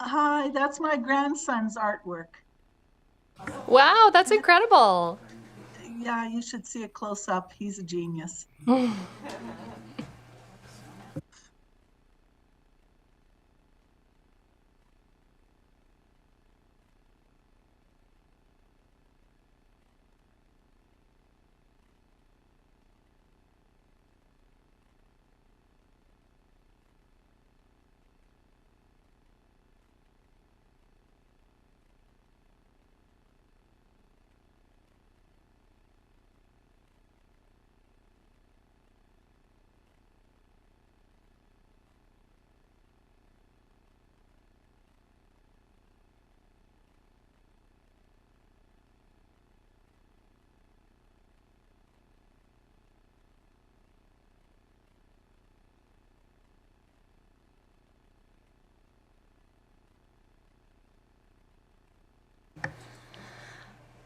Hi, that's my grandson's artwork. Wow, that's incredible. Yeah, you should see it close up. He's a genius.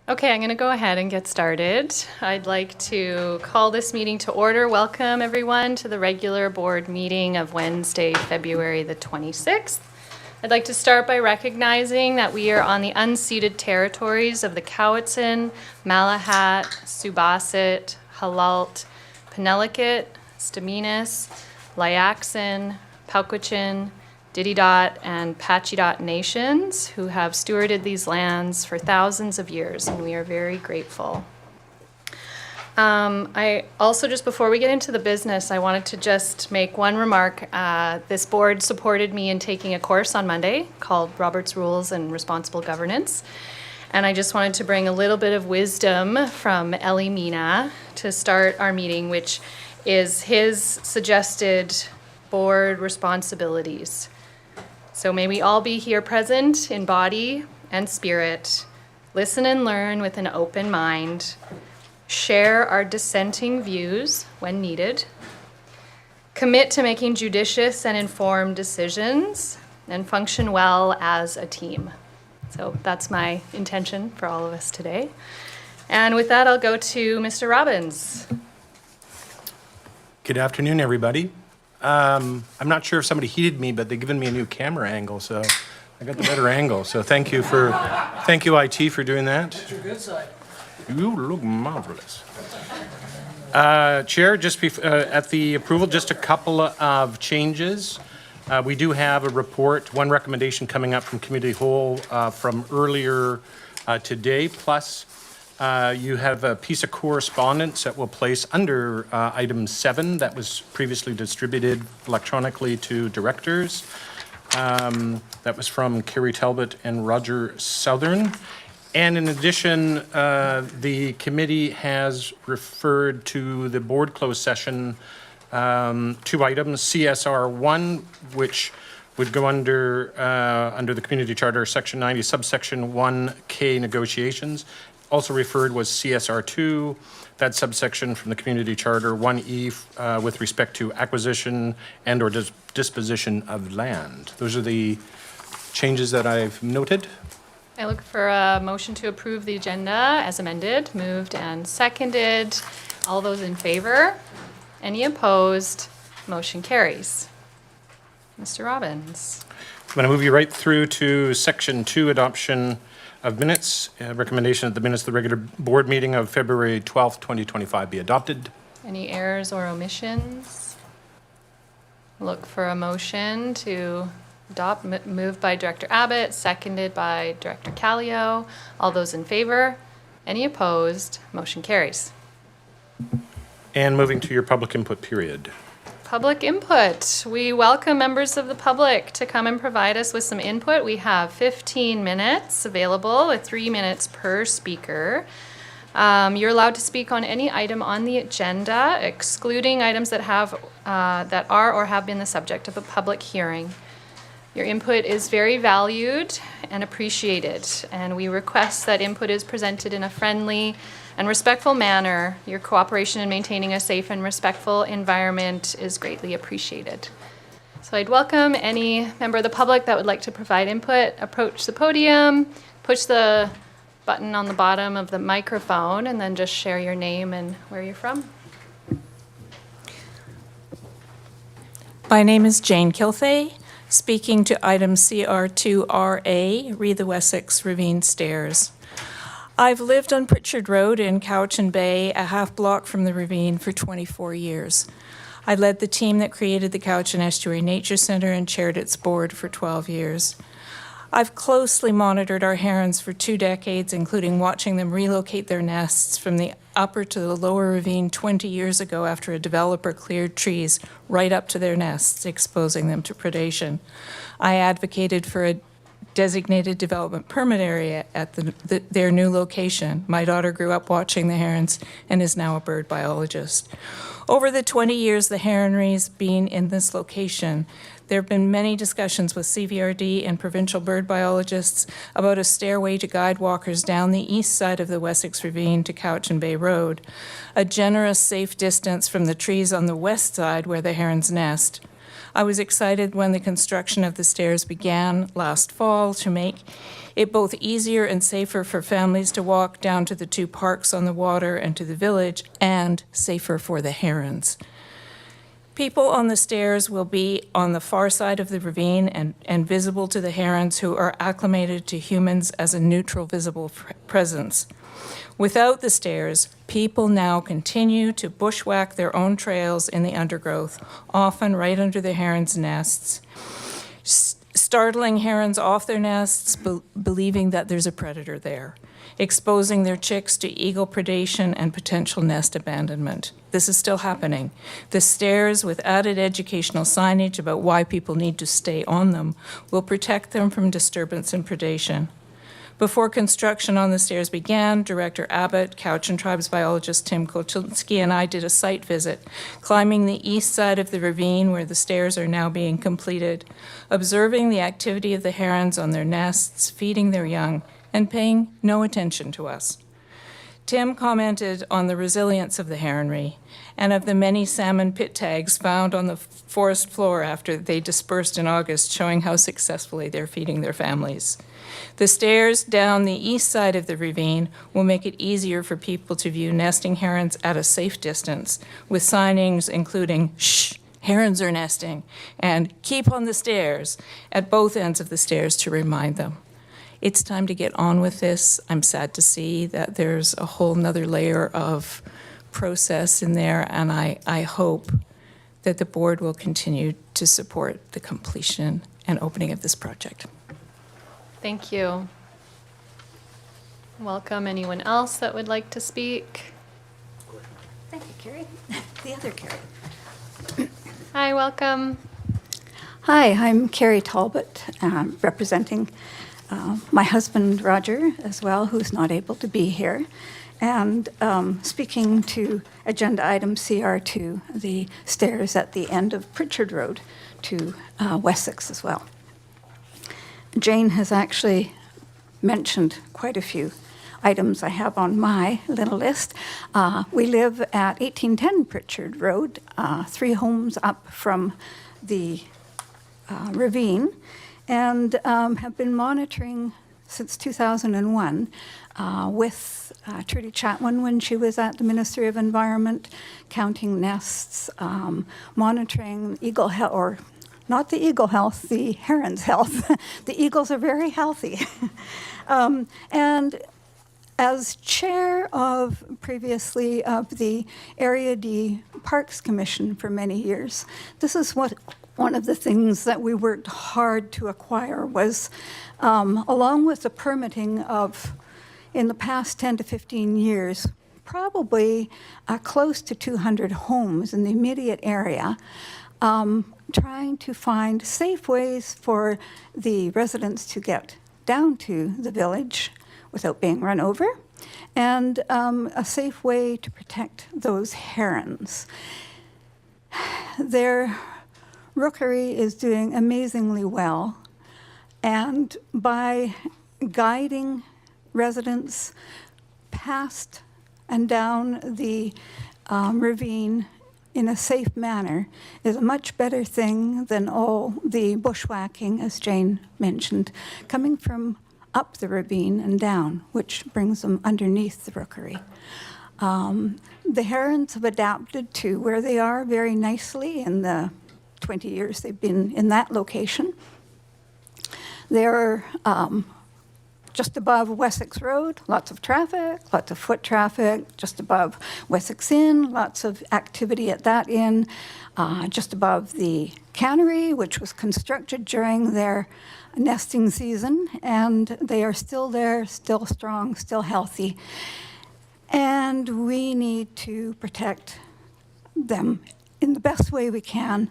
Okay, I'm going to go ahead and get started. I'd like to call this meeting to order. Welcome, everyone, to the regular board meeting of Wednesday, February the 26th. I'd like to start by recognizing that we are on the unceded territories of the Cowichan, Malahat, Subasit, Halalt, Penelakut, Staminas, Layaxin, Pauquichin, Dididot, and Pachidot nations who have stewarded these lands for thousands of years, and we are very grateful. I also, just before we get into the business, I wanted to just make one remark. This board supported me in taking a course on Monday called Robert's Rules and Responsible Governance. And I just wanted to bring a little bit of wisdom from Eli Mina to start our meeting, which is his suggested board responsibilities. So may we all be here present in body and spirit, listen and learn with an open mind, share our dissenting views when needed, commit to making judicious and informed decisions, and function well as a team. So that's my intention for all of us today. And with that, I'll go to Mr. Robbins. Good afternoon, everybody. I'm not sure if somebody heeded me, but they've given me a new camera angle, so I got the better angle. So thank you, IT, for doing that. It's your good side. You look marvelous. Chair, just at the approval, just a couple of changes. We do have a report, one recommendation coming up from Committee Whole from earlier today, plus you have a piece of correspondence that we'll place under item 7 that was previously distributed electronically to directors. That was from Carrie Talbot and Roger Southern. And in addition, the committee has referred to the board closed session 2 items, CSR 1, which would go under the Community Charter, Section 90, subsection 1K negotiations. Also referred was CSR 2, that subsection from the Community Charter 1E with respect to acquisition and or disposition of land. Those are the changes that I've noted. I look for a motion to approve the agenda as amended, moved and seconded. All those in favor? Any opposed? Motion carries. Mr. Robbins. I'm going to move you right through to Section 2, adoption of minutes. Recommendation that the minutes of the regular board meeting of February 12th, 2025 be adopted. Any errors or omissions? Look for a motion to adopt, moved by Director Abbott, seconded by Director Callio. All those in favor? Any opposed? Motion carries. And moving to your public input period. Public input. We welcome members of the public to come and provide us with some input. We have 15 minutes available with 3 minutes per speaker. You're allowed to speak on any item on the agenda, excluding items that are or have been the subject of a public hearing. Your input is very valued and appreciated, and we request that input is presented in a friendly and respectful manner. Your cooperation in maintaining a safe and respectful environment is greatly appreciated. So I'd welcome any member of the public that would like to provide input, approach the podium, push the button on the bottom of the microphone, and then just share your name and where you're from. My name is Jane Kilthey, Speaking to item CR2RA, Re the Wessex Ravine Stairs. I've lived on Pritchard Road in Cowichan Bay, a half block from the ravine, for 24 years. I led the team that created the Cowichan Estuary Nature Centre and chaired its board for 12 years. I've closely monitored our herons for 2 decades, including watching them relocate their nests from the upper to the lower ravine 20 years ago after a developer cleared trees right up to their nests, exposing them to predation. I advocated for a designated development permit area at their new location. My daughter grew up watching the herons and is now a bird biologist. Over the 20 years the heronry's been in this location, there have been many discussions with CVRD and provincial bird biologists about a stairway to guide walkers down the east side of the Wessex Ravine to Cowichan Bay Road, a generous, safe distance from the trees on the west side where the herons nest. I was excited when the construction of the stairs began last fall to make it both easier and safer for families to walk down to the 2 parks on the water and to the village, and safer for the herons. People on the stairs will be on the far side of the ravine and visible to the herons, who are acclimated to humans as a neutral visible presence. Without the stairs, people now continue to bushwhack their own trails in the undergrowth, often right under the herons' nests, startling herons off their nests, believing that there's a predator there, exposing their chicks to eagle predation and potential nest abandonment. This is still happening. The stairs, with added educational signage about why people need to stay on them, will protect them from disturbance and predation. Before construction on the stairs began, Director Abbott, Cowichan Tribes biologist Tim Koczynski, and I did a site visit, climbing the east side of the ravine where the stairs are now being completed, observing the activity of the herons on their nests, feeding their young, and paying no attention to us. Tim commented on the resilience of the heronry and of the many salmon pit tags found on the forest floor after they dispersed in August, showing how successfully they're feeding their families. The stairs down the east side of the ravine will make it easier for people to view nesting herons at a safe distance, with signings including, "Shh, herons are nesting," and "Keep on the stairs" at both ends of the stairs to remind them. It's time to get on with this. I'm sad to see that there's a whole nother layer of process in there, and I hope that the board will continue to support the completion and opening of this project. Thank you. Welcome. Anyone else that would like to speak? Thank you, Carrie. The other Carrie. Hi, welcome. Hi, I'm Carrie Talbot, representing my husband, Roger, as well, who's not able to be here, and speaking to agenda item CR2, the stairs at the end of Pritchard Road to Wessex as well. Jane has actually mentioned quite a few items I have on my little list. We live at 1810 Pritchard Road, 3 homes up from the ravine, and have been monitoring since 2001 with Trudy Chatwin when she was at the Ministry of Environment, counting nests, monitoring eagle health, or not the eagle health, the heron's health. The eagles are very healthy. And as chair of previously of the Area D Parks Commission for many years, this is what one of the things that we worked hard to acquire was, along with the permitting of, in the past 10 to 15 years, probably close to 200 homes in the immediate area, trying to find safe ways for the residents to get down to the village without being run over, and a safe way to protect those herons. Their rookery is doing amazingly well, and by guiding residents past and down the ravine in a safe manner is a much better thing than all the bushwhacking, as Jane mentioned, coming from up the ravine and down, which brings them underneath the rookery. The herons have adapted to where they are very nicely in the 20 years they've been in that location. They're just above Wessex Road, lots of traffic, lots of foot traffic. Just above Wessex Inn, lots of activity at that inn. Just above the cannery, which was constructed during their nesting season, and they are still there, still strong, still healthy. And we need to protect them in the best way we can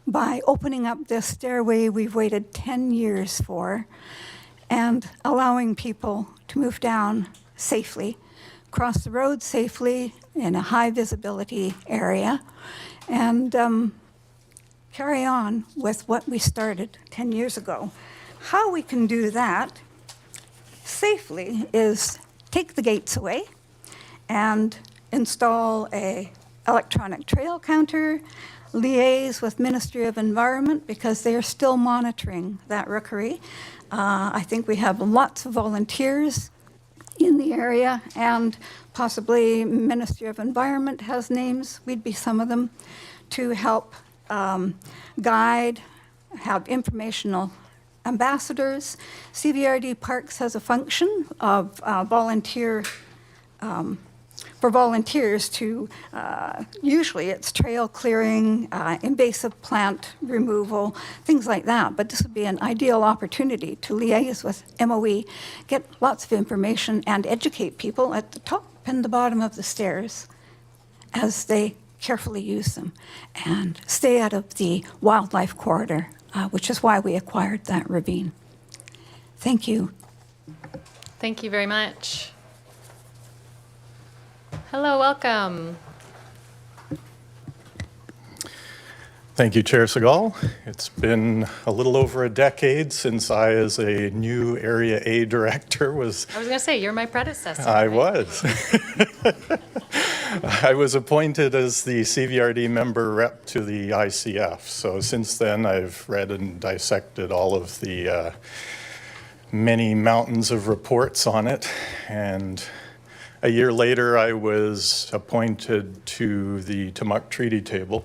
by opening up this stairway we've waited 10 years for and allowing people to move down safely, cross the road safely in a high visibility area, and carry on with what we started 10 years ago. How we can do that safely is take the gates away and install a electronic trail counter, liaise with Ministry of Environment because they are still monitoring that rookery. I think we have lots of volunteers in the area, and possibly Ministry of Environment has names, we'd be some of them, to help guide, have informational ambassadors. CVRD Parks has a function of for volunteers to, usually it's trail clearing, invasive plant removal, things like that. But this would be an ideal opportunity to liaise with MOE, get lots of information, and educate people at the top and the bottom of the stairs as they carefully use them, and stay out of the wildlife corridor, which is why we acquired that ravine. Thank you. Thank you very much. Hello, welcome. Thank you, Chair Segal. It's been a little over a decade since I, as a new Area A director, was... I was going to say, you're my predecessor. I right? was. I was appointed as the CVRD member rep to the ICF. So since then, I've read and dissected all of the many mountains of reports on it. And a year later, I was appointed to the Tumuk Treaty Table.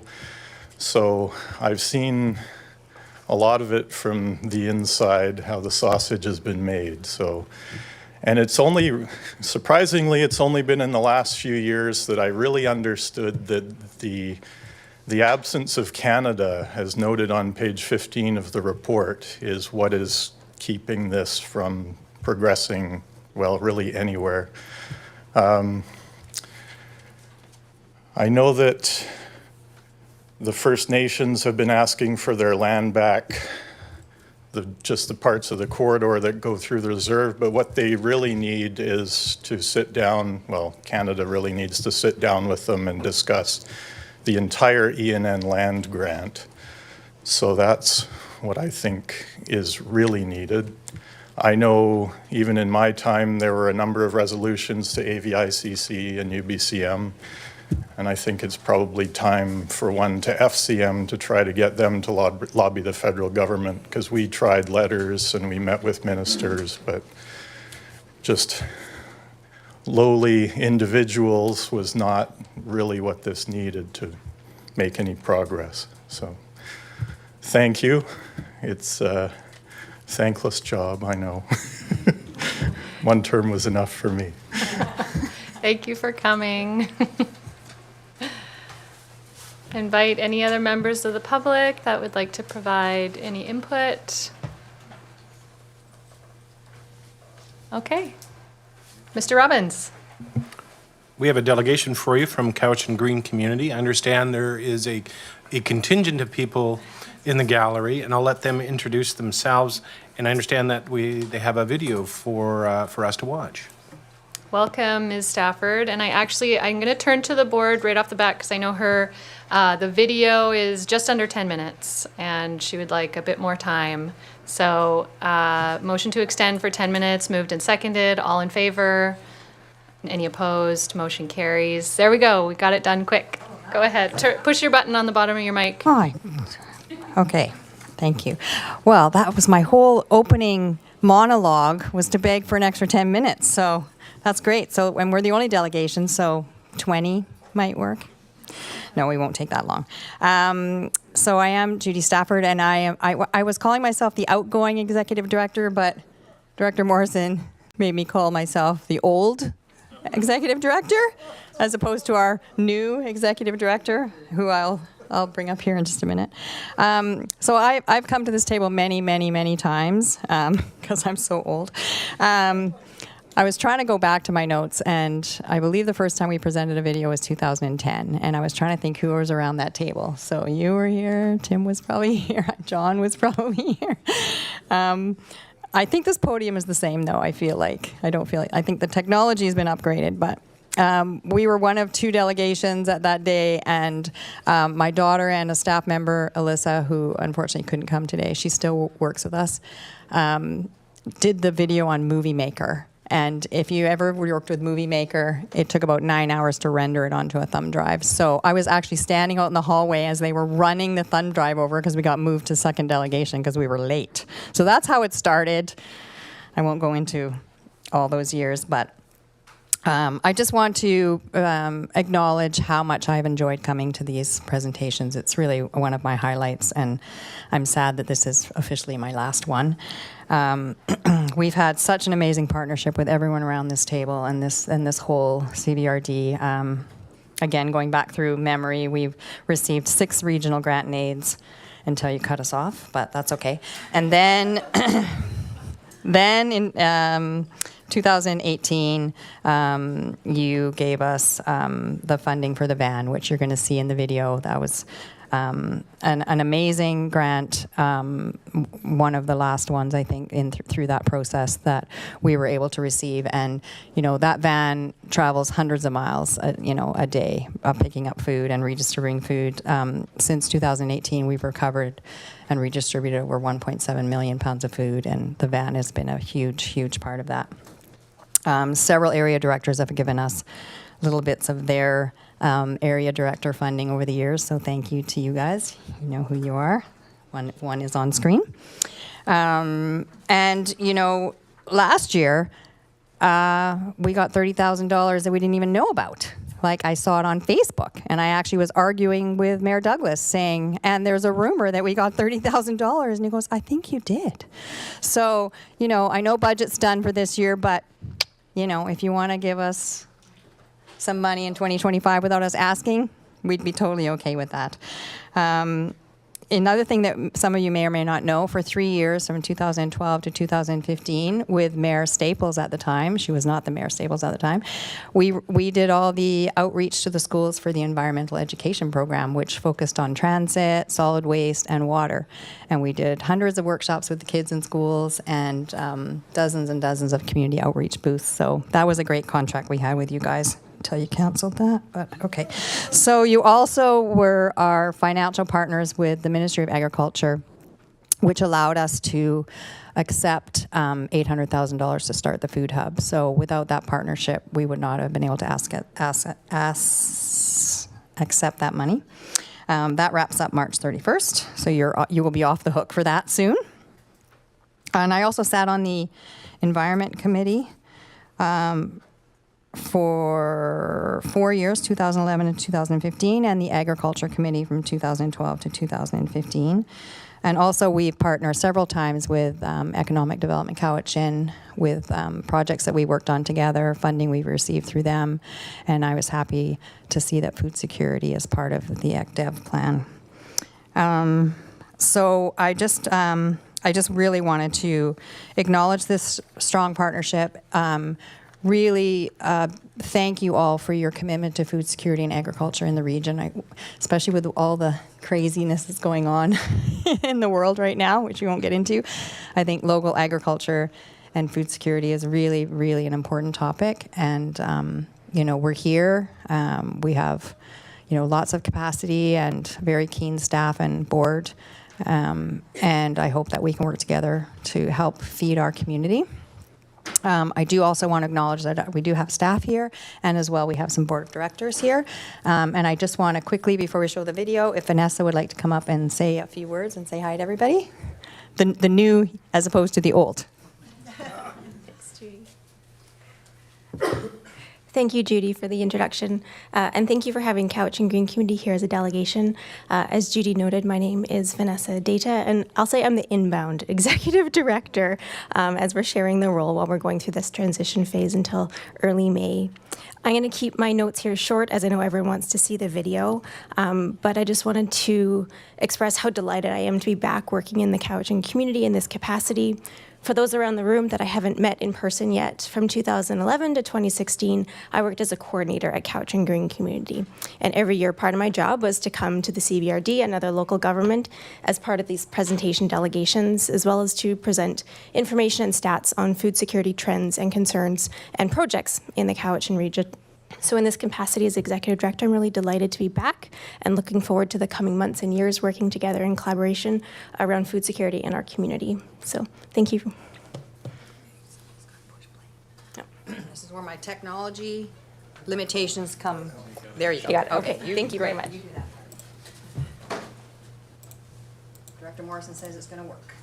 So I've seen a lot of it from the inside, how the sausage has been made. So, and it's only, surprisingly, it's only been in the last few years that I really understood that the absence of Canada, as noted on page 15 of the report, is what is keeping this from progressing, well, really anywhere. I know that the First Nations have been asking for their land back, just the parts of the corridor that go through the reserve, but what they really need is to sit down, well, Canada really needs to sit down with them and discuss the entire ENN land grant. So that's what I think is really needed. I know even in my time, there were a number of resolutions to AVICC and UBCM, and I think it's probably time for one to FCM to try to get them to lobby the federal government, because we tried letters and we met with ministers, but just lowly individuals was not really what this needed to make any progress. So thank you. It's a thankless job, I know. One term was enough for me. Thank you for coming. Invite any other members of the public that would like to provide any input. Okay. Mr. Robbins. We have a delegation for you from Cowichan Green Community. I understand there is a contingent of people in the gallery, and I'll let them introduce themselves. And I understand that they have a video for us to watch. Welcome, Ms. Stafford. And I'm going to turn to the board right off the bat because I know the video is just under 10 minutes and she would like a bit more time. So motion to extend for 10 minutes, moved and seconded. All in favor? Any opposed? Motion carries. There we go. We got it done quick. Go ahead. Push your button on the bottom of your mic. Hi. Okay, thank you. Well, that was my whole opening monologue, was to beg for an extra 10 minutes. So that's great. So, and we're the only delegation, so 20 might work. No, we won't take that long. So I am Judy Stafford, and I was calling myself the outgoing executive director, but Director Morrison made me call myself the old executive director, as opposed to our new executive director, who I'll bring up here in just a minute. So I've come to this table many, many, many times because I'm so old. I was trying to go back to my notes, and I believe the first time we presented a video was 2010, and I was trying to think who was around that table. So you were here, Tim was probably here, John was probably here. I think this podium is the same, though, I think the technology has been upgraded, but we were one of 2 delegations at that day, and my daughter and a staff member, Alyssa, who unfortunately couldn't come today, she still works with us, did the video on Movie Maker. And if you ever worked with Movie Maker, it took about 9 hours to render it onto a thumb drive. So I was actually standing out in the hallway as they were running the thumb drive over because we got moved to second delegation because we were late. So that's how it started. I won't go into all those years, but I just want to acknowledge how much I've enjoyed coming to these presentations. It's really one of my highlights, and I'm sad that this is officially my last one. We've had such an amazing partnership with everyone around this table and this whole CVRD. Again, going back through memory, we've received 6 regional grant and aids until you cut us off, but that's okay. And then, in 2018, you gave us the funding for the van, which you're going to see in the video. That was an amazing grant, one of the last ones, I think, through that process that we were able to receive. And, that van travels hundreds of miles, a day, picking up food and redistributing food. Since 2018, we've recovered and redistributed over 1.7 million pounds of food, and the van has been a huge, huge part of that. Several area directors have given us little bits of their area director funding over the years, so thank you to you guys. You know who you are. One is on screen. And, last year, we got $30,000 that we didn't even know about. Like, I saw it on Facebook, and I actually was arguing with Mayor Douglas saying, and there's a rumor that we got $30,000, and he goes, I think you did. So, I know budget's done for this year, but, if you want to give us some money in 2025 without us asking, we'd be totally okay with that. Another thing that some of you may or may not know, for 3 years, from 2012 to 2015, with Mayor Staples at the time, she was not the Mayor Staples at the time, we did all the outreach to the schools for the environmental education program, which focused on transit, solid waste, and water. And we did hundreds of workshops with the kids in schools and dozens and dozens of community outreach booths. So that was a great contract we had with you guys. Until you canceled that, but okay. So you also were our financial partners with the Ministry of Agriculture, which allowed us to accept $800,000 to start the food hub. So without that partnership, we would not have been able to accept that money. That wraps up March 31st, so you will be off the hook for that soon. And I also sat on the Environment Committee for 4 years, 2011 and 2015, and the Agriculture Committee from 2012 to 2015. And also we partner several times with Economic Development Cowichan with projects that we worked on together, funding we've received through them, and I was happy to see that food security is part of the ECDEV plan. So I just really wanted to acknowledge this strong partnership. Really thank you all for your commitment to food security and agriculture in the region, especially with all the craziness that's going on in the world right now, which we won't get into. I think local agriculture and food security is really, really an important topic. And, we're here. We have, lots of capacity and very keen staff and board. And I hope that we can work together to help feed our community. I do also want to acknowledge that we do have staff here, and as well we have some board of directors here. And I just want to quickly, before we show the video, if Vanessa would like to come up and say a few words and say hi to everybody. The new as opposed to the old. Thank Thank you, Judy, for the introduction. And thank you for having Couch and Green Community here as a delegation. As Judy noted, my name is Vanessa Data, and I'll say I'm the inbound executive director as we're sharing the role while we're going through this transition phase until early May. I'm going to keep my notes here short, as I know everyone wants to see the video, but I just wanted to express how delighted I am to be back working in the Couch and community in this capacity. For those around the room that I haven't met in person yet, from 2011 to 2016, I worked as a coordinator at Couch and Green Community. And every year, part of my job was to come to the CBRD and other local government as part of these presentation delegations, as well as to present information and stats on food security trends and concerns and projects in the Cowichan region. So in this capacity as executive director, I'm really delighted to be back and looking forward to the coming months and years working together in collaboration around food security in our community. So thank you. This is where my technology limitations come. There you go. You got it. Okay, thank you very much. You do that. Director Morrison says it's going to work.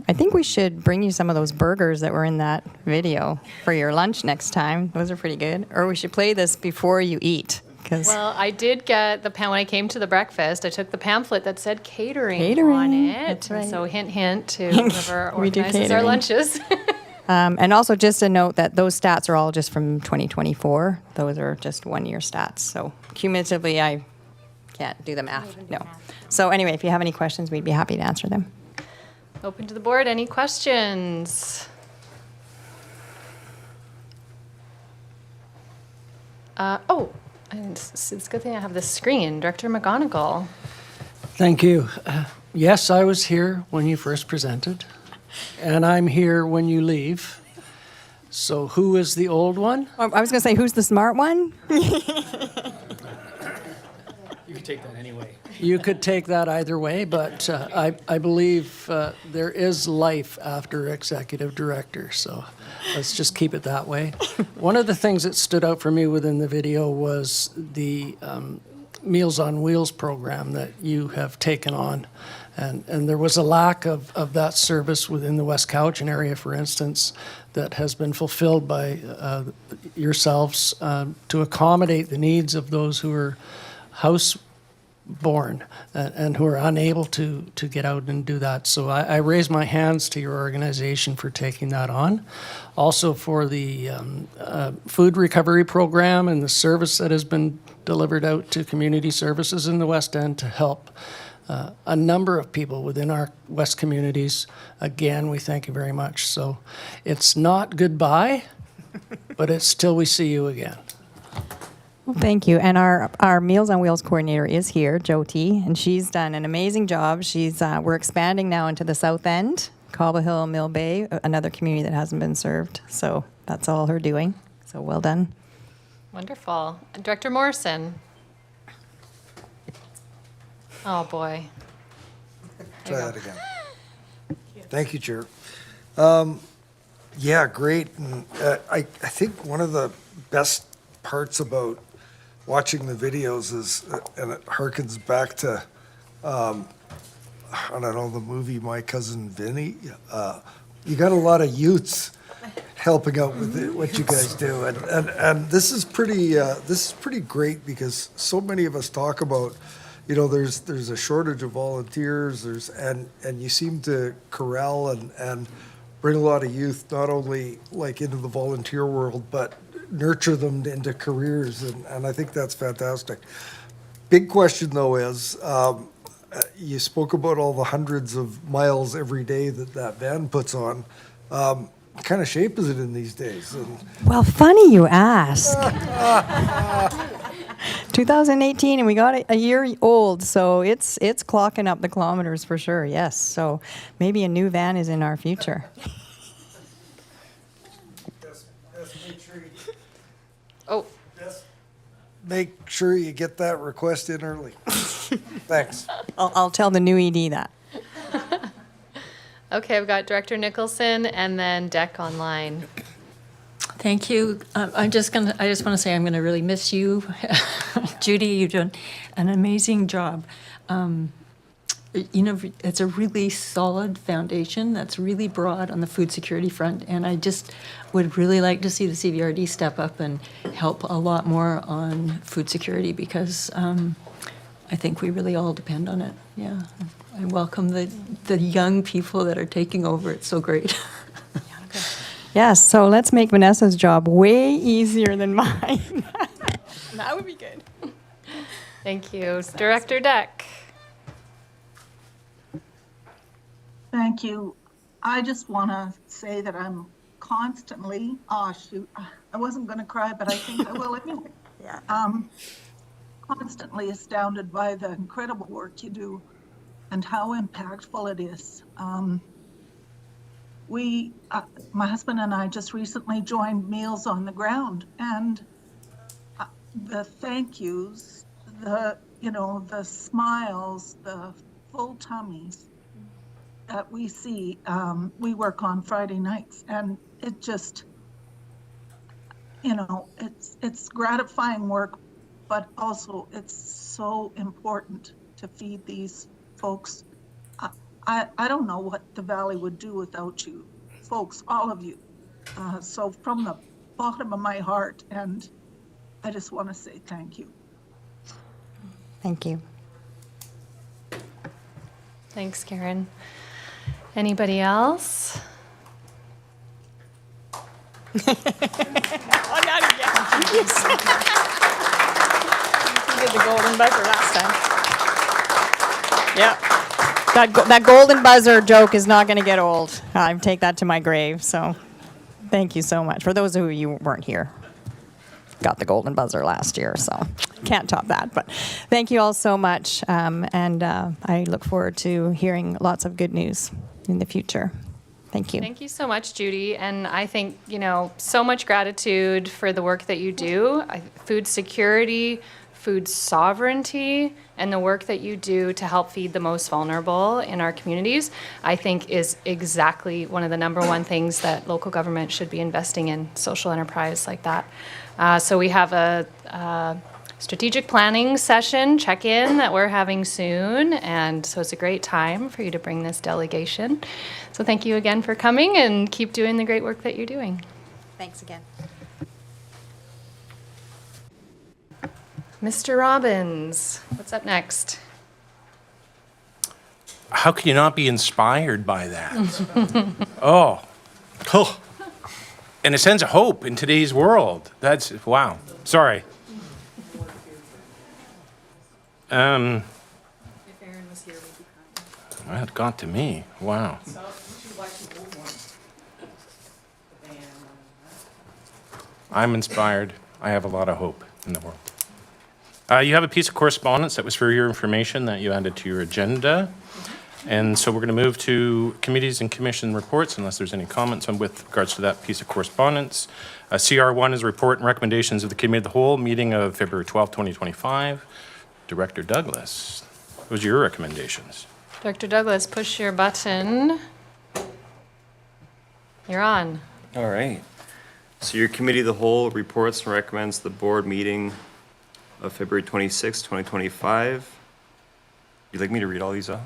I think we should bring you some of those burgers that were in that video for your lunch next time. Those are pretty good. Or we should play this before you eat. Well, I did get when I came to the breakfast, I took the pamphlet that said catering, Catering, on it. that's right. So hint, hint to whoever We do organizes our catering. lunches. And also just a note that those stats are all just from 2024. Those are just 1-year stats. So cumulatively, I can't do the math. No. So anyway, if you have any questions, we'd be happy to answer them. Open to the board. Any questions? It's a good thing I have the screen. Director McGonigal. Thank you. Yes, I was here when you first presented, and I'm here when you leave. So who is the old one? Oh, I was going to say, who's the smart one? You could take that anyway. You could take that either way, but I believe there is life after executive director, so let's just keep it that way. One of the things that stood out for me within the video was the Meals on Wheels program that you have taken on. And there was a lack of that service within the West Cowichan area, for instance, that has been fulfilled by yourselves to accommodate the needs of those who are house-born and who are unable to get out and do that. So I raise my hands to your organization for taking that on. Also for the food recovery program and the service that has been delivered out to community services in the West End to help a number of people within our West communities. Again, we thank you very much. So it's not goodbye, but it's till we see you again. Well, thank you. And our Meals on Wheels coordinator is here, Jyoti, and she's done an amazing job. We're expanding now into the South End, Cobble Hill, Mill Bay, another community that hasn't been served. So that's all her doing. So well done. Wonderful. Director Morrison. Oh, boy. Try that again. Thank you, Chair. Yeah, great. And I think one of the best parts about watching the videos is, and it harkens back to, I don't know, the movie My Cousin Vinny. You got a lot of youths helping out with what you guys do, and this is pretty great because so many of us talk about, you know, there's a shortage of volunteers, and you seem to corral and bring a lot of youth not only like into the volunteer world, but nurture them into careers, and I think that's fantastic. Big question though is, you spoke about all the hundreds of miles every day that van puts on. What kind of shape is it in these days? And Well, funny you ask. 2018, and we got it a year old, so it's clocking up the kilometers for sure. Yes, so maybe a new van is in our future. make sure you get that request in early. Thanks. I'll tell the new ED that. Okay, I've got Director Nicholson and then Deck online. Thank you. I just want to say I'm going to really miss you. Judy, you've done an amazing job. You know, it's a really solid foundation that's really broad on the food security front, and I just would really like to see the CVRD step up and help a lot more on food security because I think we really all depend on it. Yeah, I welcome the young people that are taking over. It's so great. Yes, so let's make Vanessa's job way easier than mine. That would be good. Thank you. Director Deck. Thank you. I just want to say that I'm constantly, oh shoot, I wasn't going to cry, but I think I will anyway. Yeah. Constantly astounded by the incredible work you do and how impactful it is. My husband and I just recently joined Meals on the Ground, and the thank yous, the smiles, the full tummies that we see, we work on Friday nights, and it just, it's gratifying work, but also it's so important to feed these folks. I don't know what the Valley would do without you folks, all of you. So from the bottom of my heart, and I just want to say thank you. Thank you. Thanks, Karen. Anybody else? You did the golden buzzer last time. Yeah. That golden buzzer joke is not going to get old. I take that to my grave. So thank you so much. For those of you who weren't here, got the golden buzzer last year, so can't top that. But thank you all so much. And I look forward to hearing lots of good news in the future. Thank you. Thank you so much, Judy. And I think, so much gratitude for the work that you do. Food security, food sovereignty, and the work that you do to help feed the most vulnerable in our communities, I think is exactly one of the number one things that local government should be investing in, social enterprise like that. So we have a strategic planning session check-in that we're having soon, and so it's a great time for you to bring this delegation. So thank you again for coming, and keep doing the great work that you're doing. Thanks again. Mr. Robbins, what's up next? How can you not be inspired by that? Oh. And a sense of hope in today's world. That's, wow. Sorry. If Aaron was here, we'd be crying. Well, it got to me. Wow. I'm inspired. I have a lot of hope in the world. You have a piece of correspondence that was for your information that you added to your agenda. And so we're going to move to committees and commission reports, unless there's any comments on with regards to that piece of correspondence. CR1 is a report and recommendations of the Committee of the Whole, meeting of February 12, 2025. Director Douglas, what was your recommendations? Director Douglas, push your button. You're on. All right. So your Committee of the Whole reports and recommends the board meeting of February 26, 2025. You'd like me to read all these off?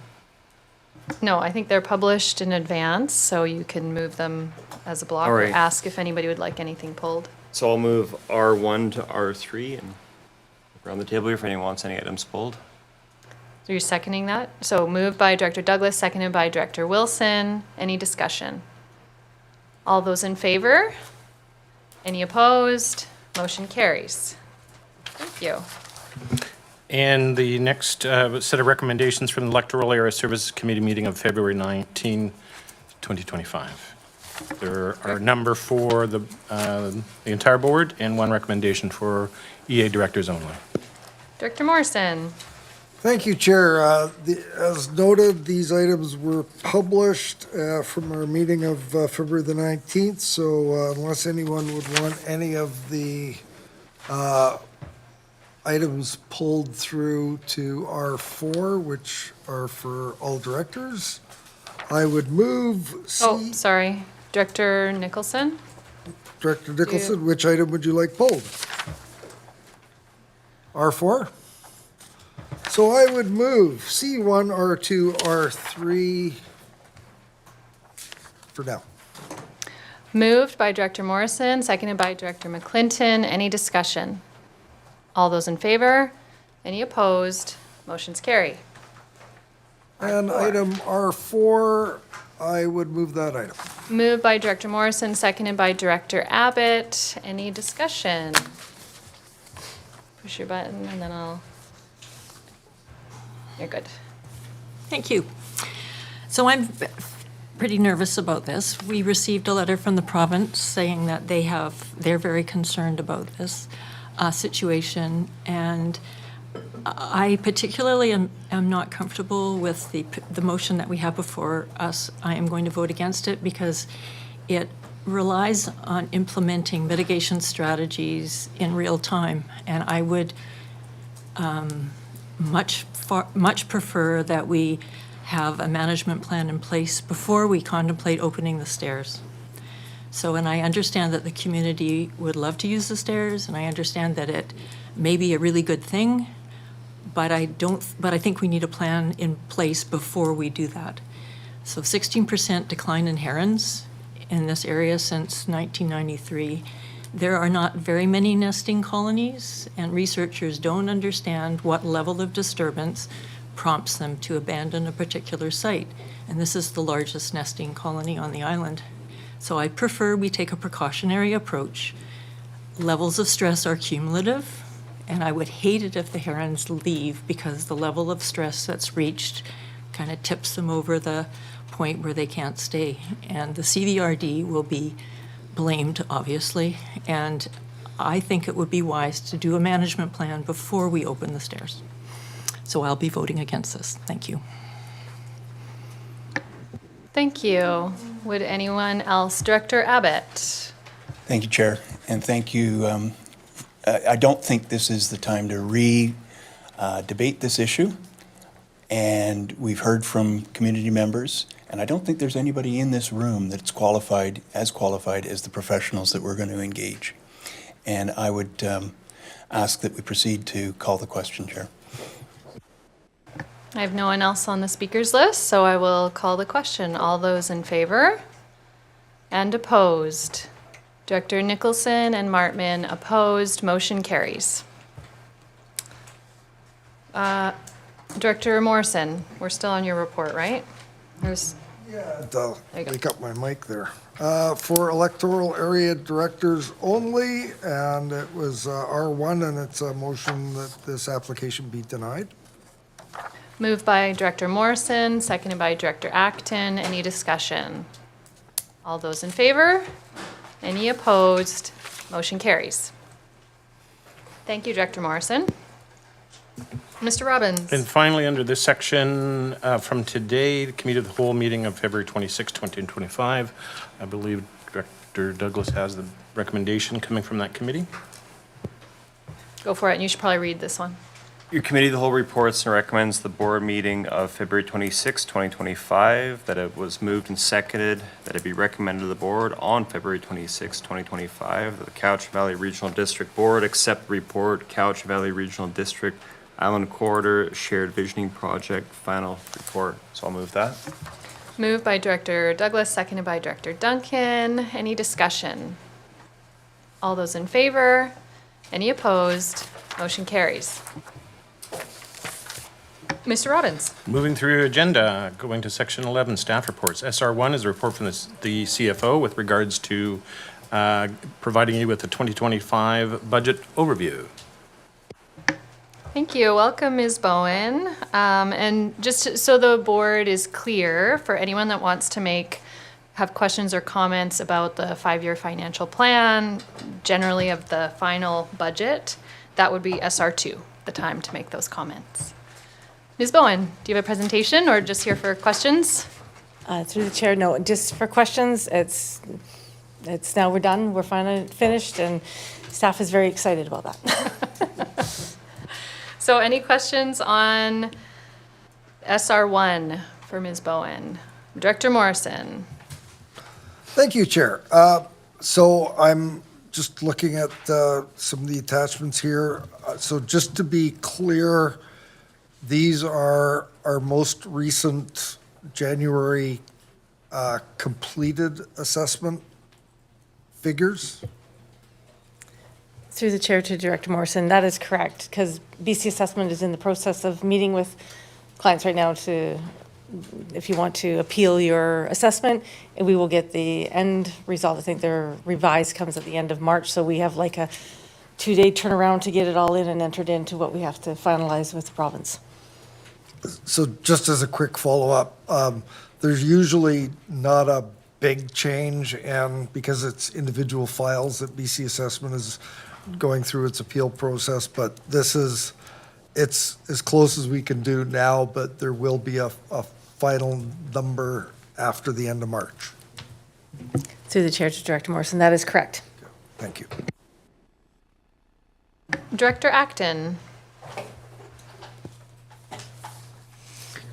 No, I think they're published in advance, so you can move them as a block All or right. ask if anybody would like anything pulled. So I'll move R1 to R3 and look around the table here if anyone wants any items pulled. So you're seconding that? So moved by Director Douglas, seconded by Director Wilson. Any discussion? All those in favor? Any opposed? Motion carries. Thank you. And the next set of recommendations from the Electoral Area Services Committee meeting of February 19, 2025. There are a number for the entire board and one recommendation for EA directors only. Director Morrison. Thank you, Chair. As noted, these items were published from our meeting of February the 19th, so unless anyone would want any of the items pulled through to R4, which are for all directors, I would move Oh, sorry. Director Nicholson? Director Nicholson, which item would you like pulled? R4? So I would move C1, R2, R3 for now. Moved by Director Morrison, seconded by Director McClinton. Any discussion? All those in favor? Any opposed? Motion's carry. And item R4, I would move that item. Moved by Director Morrison, seconded by Director Abbott. Any discussion? Push your button and then you're good. Thank you. So I'm pretty nervous about this. We received a letter from the province saying that they're very concerned about this situation, and I particularly am not comfortable with the motion that we have before us. I am going to vote against it because it relies on implementing mitigation strategies in real time, and I would much prefer that we have a management plan in place before we contemplate opening the stairs. So, and I understand that the community would love to use the stairs, and I understand that it may be a really good thing, but I think we need a plan in place before we do that. So 16% decline in herons in this area since 1993. There are not very many nesting colonies, and researchers don't understand what level of disturbance prompts them to abandon a particular site. And this is the largest nesting colony on the island. So I prefer we take a precautionary approach. Levels of stress are cumulative, and I would hate it if the herons leave because the level of stress that's reached kind of tips them over the point where they can't stay. And the CVRD will be blamed, obviously, and I think it would be wise to do a management plan before we open the stairs. So I'll be voting against this. Thank you. Thank you. Would anyone else? Director Abbott. Thank you, Chair, and thank you. I don't think this is the time to debate this issue, and we've heard from community members, and I don't think there's anybody in this room that's qualified as the professionals that we're going to engage. And I would ask that we proceed to call the question, Chair. I have no one else on the speakers list, so I will call the question. All those in favor and opposed? Director Nicholson and Martman opposed. Motion carries. Director Morrison, we're still on your report, right? I'll wake up my mic there. For electoral area directors only, and it was R1, and it's a motion that this application be denied. Moved by Director Morrison, seconded by Director Acton. Any discussion? All those in favor? Any opposed? Motion carries. Thank you, Director Morrison. Mr. Robbins. And finally, under this section from today, the Committee of the Whole meeting of February 26, 2025, I believe Director Douglas has the recommendation coming from that committee. Go for it, and you should probably read this one. Your Committee of the Whole reports and recommends the board meeting of February 26, 2025, that it was moved and seconded that it be recommended to the board on February 26, 2025, that the Couch Valley Regional District Board accept report, Couch Valley Regional District Island Corridor Shared Visioning Project final report. So I'll move that. Moved by Director Douglas, seconded by Director Duncan. Any discussion? All those in favor? Any opposed? Motion carries. Mr. Robbins. Moving through your agenda, going to section 11, staff reports. SR1 is a report from the CFO with regards to providing you with the 2025 budget overview. Thank you. Welcome, Ms. Bowen. And just so the board is clear, for anyone that wants to have questions or comments about the 5-year financial plan, generally of the final budget, that would be SR2, the time to make those comments. Ms. Bowen, do you have a presentation or just here for questions? Through the chair, no, just for questions. It's now we're done. We're finally finished, and staff is very excited about that. So any questions on SR1 for Ms. Bowen? Director Morrison. Thank you, Chair. So I'm just looking at some of the attachments here. So just to be clear, these are our most recent January completed assessment figures. Through the chair to Director Morrison, that is correct, because BC Assessment is in the process of meeting with clients right now if you want to appeal your assessment, and we will get the end result. I think their revised comes at the end of March, so we have like a 2-day turnaround to get it all in and entered into what we have to finalize with the province. So just as a quick follow-up, there's usually not a big change, and because it's individual files that BC Assessment is going through its appeal process, but it's as close as we can do now, but there will be a final number after the end of March. Through the chair to Director Morrison, that is correct. Thank you. Director Acton.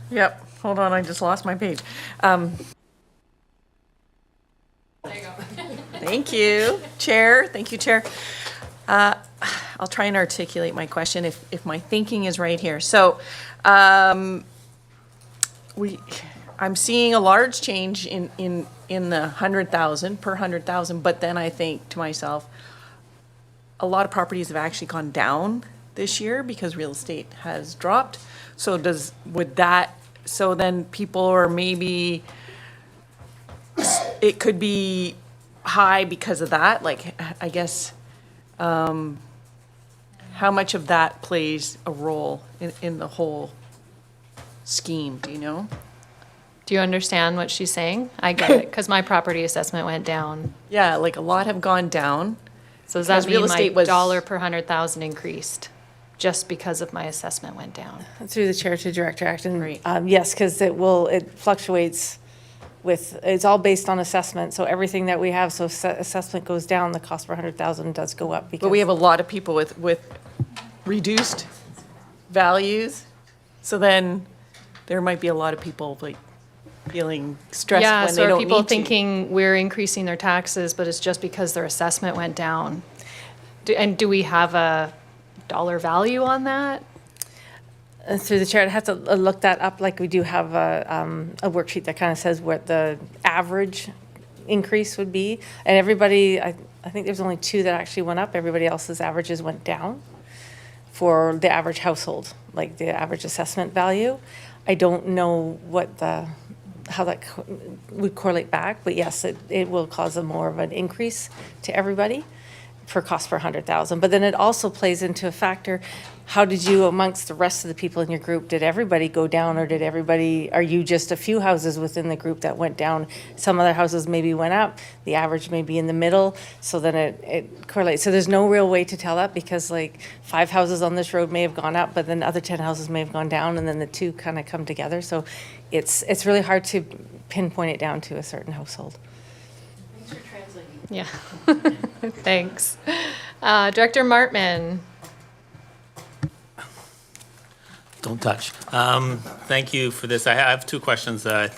Yep, hold on, I just lost my page. There you go. Thank you, Chair. Thank you, Chair. I'll try and articulate my question if my thinking is right here. So, I'm seeing a large change in the 100,000 per 100,000, but then I think to myself, a lot of properties have actually gone down this year because real estate has dropped. So so then people are maybe, it could be high because of that, like, I guess, how much of that plays a role in the whole scheme, do you know? Do you understand what she's saying? I get it, because my property assessment went down. Yeah, like a lot have gone down. So does that Because real mean my estate was- dollar per 100,000 increased just because of my assessment went down? Through the chair to Director Acton. Right. Yes, because it fluctuates with, it's all based on assessment, so everything that we have, so assessment goes down, the cost per 100,000 does go up because. But we have a lot of people with reduced values, so then there might be a lot of people like feeling stressed Yeah, when so they are don't people need to. thinking we're increasing their taxes, but it's just because their assessment went down? And do we have a dollar value on that? Through the chair, I'd have to look that up, like we do have a worksheet that kind of says what the average increase would be. And everybody, I think there's only 2 that actually went up, everybody else's averages went down for the average household, like the average assessment value. I don't know how that would correlate back, but yes, it will cause more of an increase to everybody for cost per 100,000. But then it also plays into a factor, how did you, amongst the rest of the people in your group, did everybody go down, or are you just a few houses within the group that went down? Some other houses maybe went up, the average may be in the middle, so then it correlates. So there's no real way to tell that, because like 5 houses on this road may have gone up, but then the other 10 houses may have gone down, and then the 2 kind of come together. So it's really hard to pinpoint it down to a certain household. Yeah, thanks. Director Martman. Don't touch. Thank you for this. I have 2 questions, and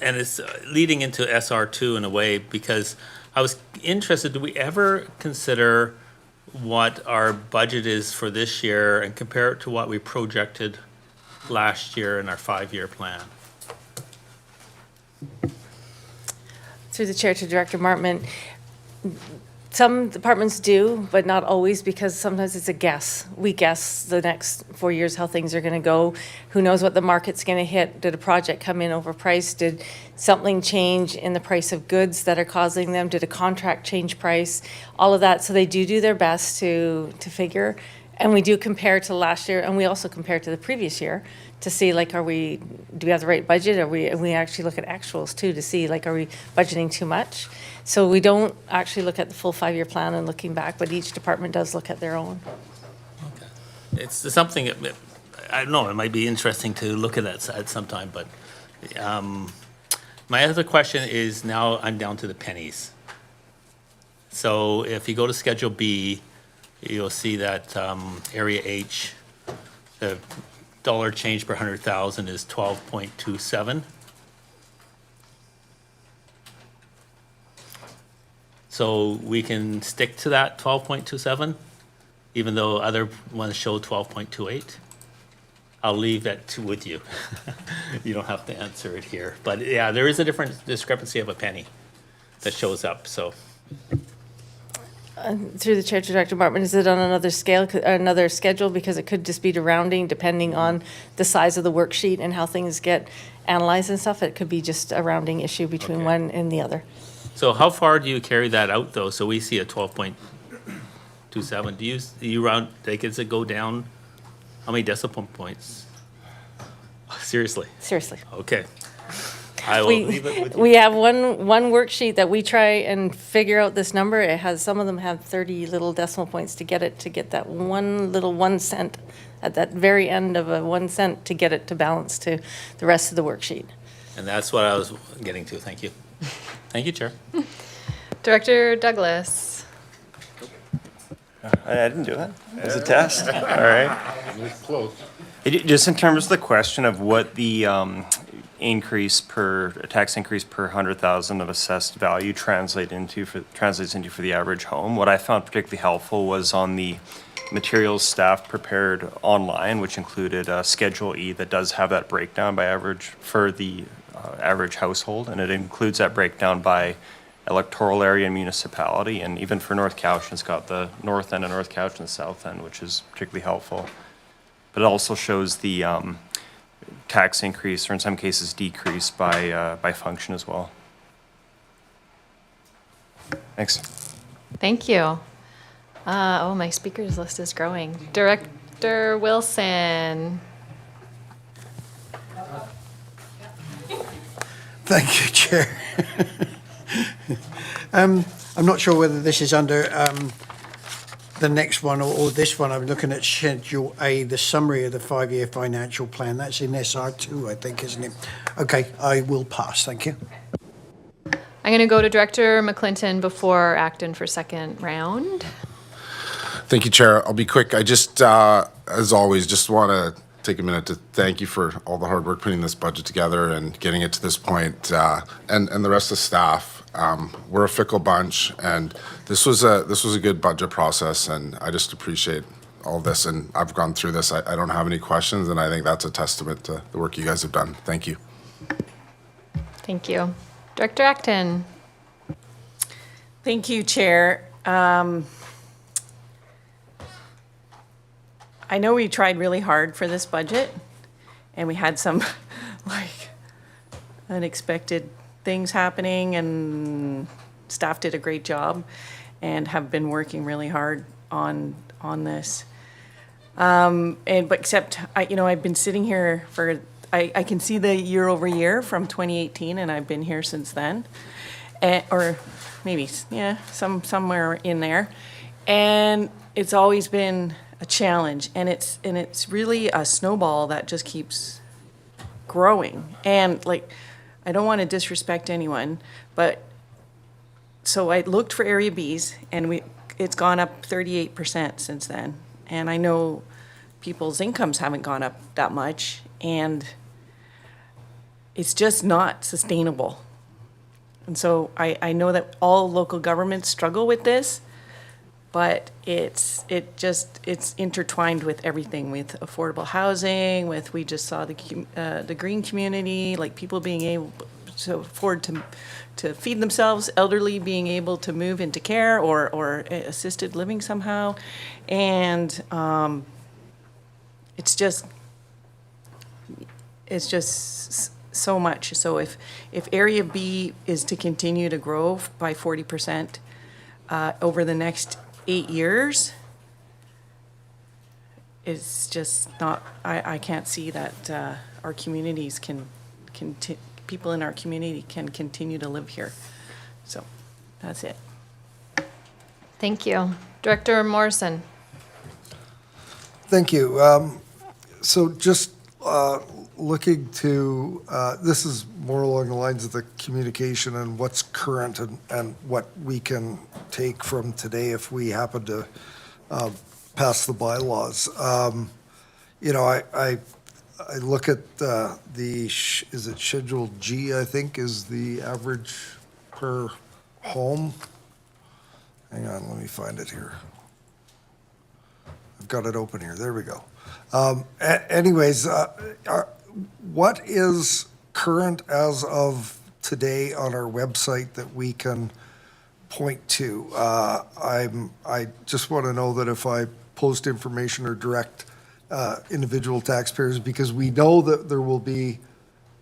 it's leading into SR2 in a way, because I was interested, do we ever consider what our budget is for this year and compare it to what we projected last year in our 5-year plan? Through the chair to Director Martman, some departments do, but not always, because sometimes it's a guess. We guess the next 4 years how things are going to go. Who knows what the market's going to hit? Did a project come in overpriced? Did something change in the price of goods that are causing them? Did a contract change price? All of that. So they do their best to figure. And we do compare to last year, and we also compare to the previous year to see, like, do we have the right budget? We actually look at actuals too to see, like, are we budgeting too much? So we don't actually look at the full 5-year plan and looking back, but each department does look at their own. Okay. It's something, I don't know, it might be interesting to look at that at some time, but my other question is, now I'm down to the pennies. So if you go to Schedule B, you'll see that Area H, the dollar change per 100,000 is 12.27. So we can stick to that 12.27, even though other ones show 12.28. I'll leave that with you. You don't have to answer it here. But yeah, there is a different discrepancy of a penny that shows up, so. Through the chair to Director Martman, is it on another scale, another schedule? Because it could just be to rounding, depending on the size of the worksheet and how things get analyzed and stuff. It could be just a rounding issue between one and the other. So how far do you carry that out, though? So we see a 12.27. Do you round, like, does it go down? How many decimal points? Seriously? Seriously. Okay. I will leave it with you. We have one worksheet that we try and figure out this number. It has, some of them have 30 little decimal points to get that one little 1 cent at that very end of a 1 cent to get it to balance to the rest of the worksheet. And that's what I was getting to. Thank you. Thank you, Chair. Director Douglas. I didn't do it. It was a test. All right. Close. Just in terms of the question of what the tax increase per 100,000 of assessed value translates into for the average home. What I found particularly helpful was on the materials staff prepared online, which included Schedule E that does have that breakdown by average for the average household, and it includes that breakdown by electoral area and municipality, and even for North Cowichan, it's got the north end of North Cowichan and the south end, which is particularly helpful. But it also shows the tax increase, or in some cases decrease, by function as well. Thanks. Thank you. Oh, my speakers list is growing. Director Wilson. Thank you, Chair. I'm not sure whether this is under the next one or this one. I'm looking at Schedule A, the summary of the 5-year financial plan. That's in SR2, I think, isn't it? Okay, I will pass. Thank you. I'm going to go to Director McClinton before Acton for second round. Thank you, Chair. I'll be quick. I just, as always, just want to take a minute to thank you for all the hard work putting this budget together and getting it to this point, and the rest of the staff. We're a fickle bunch, and this was a good budget process, and I just appreciate all this. And I've gone through this. I don't have any questions, and I think that's a testament to the work you guys have done. Thank you. Thank you. Director Acton. Thank you, Chair. I know we tried really hard for this budget, and we had some like unexpected things happening, and staff did a great job and have been working really hard on this. But except I've been sitting here for I can see the year over year from 2018, and I've been here since then, or maybe somewhere in there, and it's always been a challenge, and it's really a snowball that just keeps growing. And like, I don't want to disrespect anyone, but so I looked for Area Bs, and it's gone up 38% since then. And I know people's incomes haven't gone up that much, and it's just not sustainable. And so I know that all local governments struggle with this, but it's intertwined with everything, with affordable housing, with, we just saw the green community, like people being able to afford to feed themselves, elderly being able to move into care or assisted living somehow. And it's just so much. So if Area B is to continue to grow by 40% over the next 8 years, it's just not, I can't see that our communities people in our community can continue to live here. So that's it. Thank you. Director Morrison. Thank you. So just looking to, this is more along the lines of the communication and what's current and what we can take from today if we happen to pass the bylaws. I look at is it Schedule G, I think, is the average per home. Hang on, let me find it here. I've got it open here. There we go. Anyways, what is current as of today on our website that we can point to? I just want to know that if I post information or direct individual taxpayers, because we know that there will be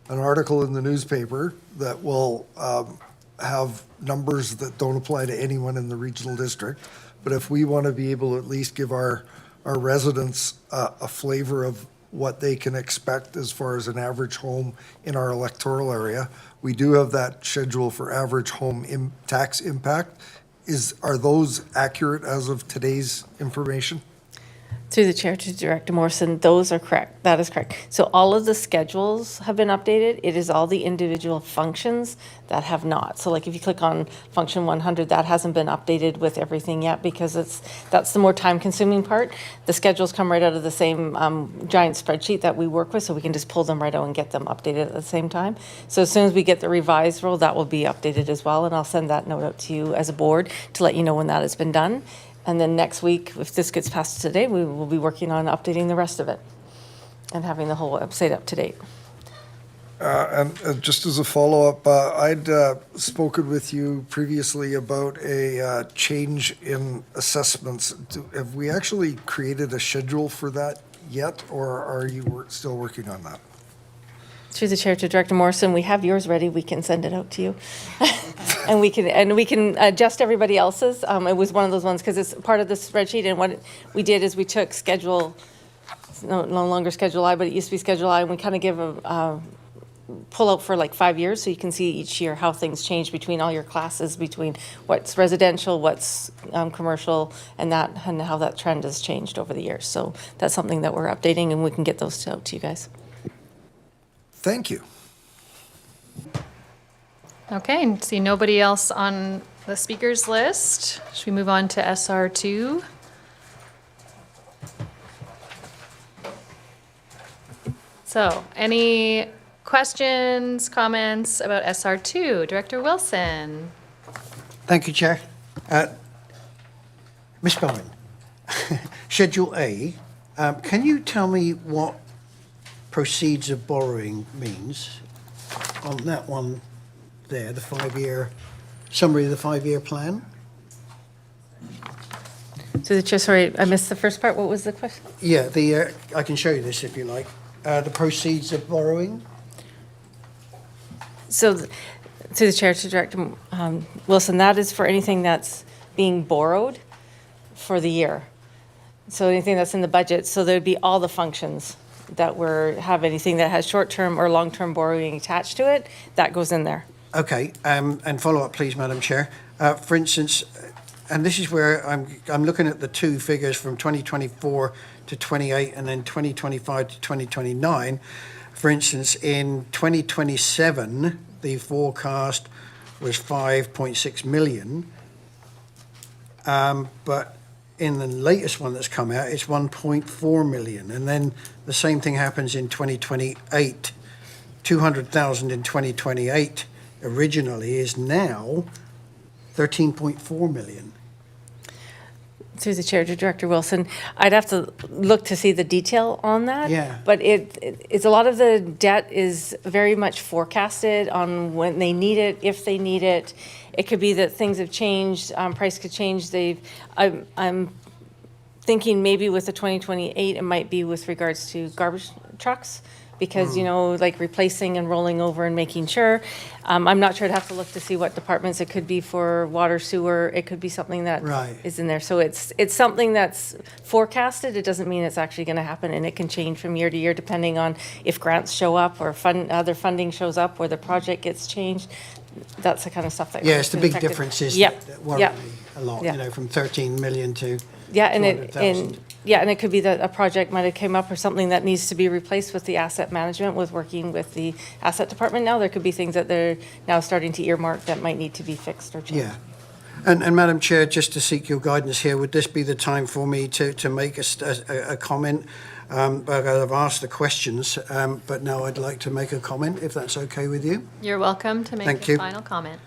an article in the newspaper that will have numbers that don't apply to anyone in the regional district. But if we want to be able to at least give our residents a flavor of what they can expect as far as an average home in our electoral area, we do have that schedule for average home tax impact. Are those accurate as of today's information? Through the chair to Director Morrison, those are correct. That is correct. So all of the schedules have been updated. It is all the individual functions that have not. So like if you click on function 100, that hasn't been updated with everything yet because that's the more time-consuming part. The schedules come right out of the same giant spreadsheet that we work with, so we can just pull them right out and get them updated at the same time. So as soon as we get the revised rule, that will be updated as well, and I'll send that note out to you as a board to let you know when that has been done. And then next week, if this gets passed today, we will be working on updating the rest of it and having the whole website up to date. And just as a follow-up, I'd spoken with you previously about a change in assessments. Have we actually created a schedule for that yet, or are you still working on that? Through the chair to Director Morrison, we have yours ready. We can send it out to you. And we can adjust everybody else's. It was one of those ones because it's part of the spreadsheet. And what we did is we took schedule, it's no longer Schedule I, but it used to be Schedule I, and we kind of give a pull out for like 5 years, so you can see each year how things change between all your classes, between what's residential, what's commercial, and how that trend has changed over the years. So that's something that we're updating, and we can get those out to you guys. Thank you. Okay, and see nobody else on the speakers list. Should we move on to SR2? So, any questions, comments about SR2? Director Wilson. Thank you, Chair. Ms. Bowen, Schedule A, can you tell me what proceeds of borrowing means on that one there, the 5-year, summary of the 5-year plan? So the chair, sorry, I missed the first part. What was the question? Yeah, I can show you this if you like. The proceeds of borrowing? So, to the chair, to Director Wilson, that is for anything that's being borrowed for the year. So anything that's in the budget. So there'd be all the functions that have anything that has short-term or long-term borrowing attached to it, that goes in there. Okay, and follow up, please, Madam Chair. For instance, and this is where I'm looking at the two figures from 2024 to 28 and then 2025 to 2029. For instance, in 2027, the forecast was 5.6 million. But in the latest one that's come out, it's 1.4 million. And then the same thing happens in 2028. 200,000 in 2028 originally is now 13.4 million. Through the chair to Director Wilson, I'd have to look to see the detail on that. Yeah. But it's a lot of the debt is very much forecasted on when they need it, if they need it. It could be that things have changed, price could change. I'm thinking maybe with the 2028, it might be with regards to garbage trucks. Because, like replacing and rolling over and making sure. I'm not sure. I'd have to look to see what departments. It could be for water, sewer. It could be something that is in there. So it's something that's forecasted. It doesn't mean it's actually going to happen. And it can change from year to year depending on if grants show up or other funding shows up or the project gets changed. That's the kind of stuff that it's the big differences that worry me a lot, from 13 million to 200,000. And it could be that a project might have came up or something that needs to be replaced with the asset management, with working with the asset department now. There could be things that they're now starting to earmark that might need to be fixed or changed. Yeah. And Madam Chair, just to seek your guidance here, would this be the time for me to make a comment? I've asked the questions, but now I'd like to make a comment, if that's okay with you. You're welcome to make a final comment.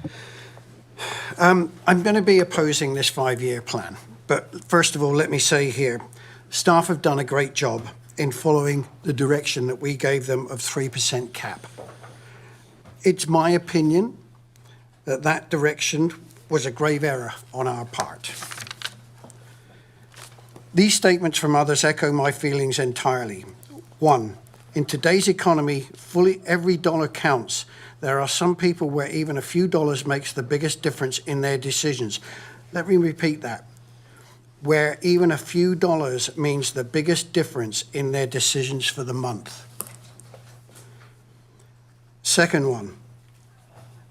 I'm going to be opposing this 5-year plan. But first of all, let me say here, staff have done a great job in following the direction that we gave them of 3% cap. It's my opinion that that direction was a grave error on our part. These statements from others echo my feelings entirely. 1, in today's economy, fully every dollar counts. There are some people where even a few dollars makes the biggest difference in their decisions. Let me repeat that. Where even a few dollars means the biggest difference in their decisions for the month. Second one,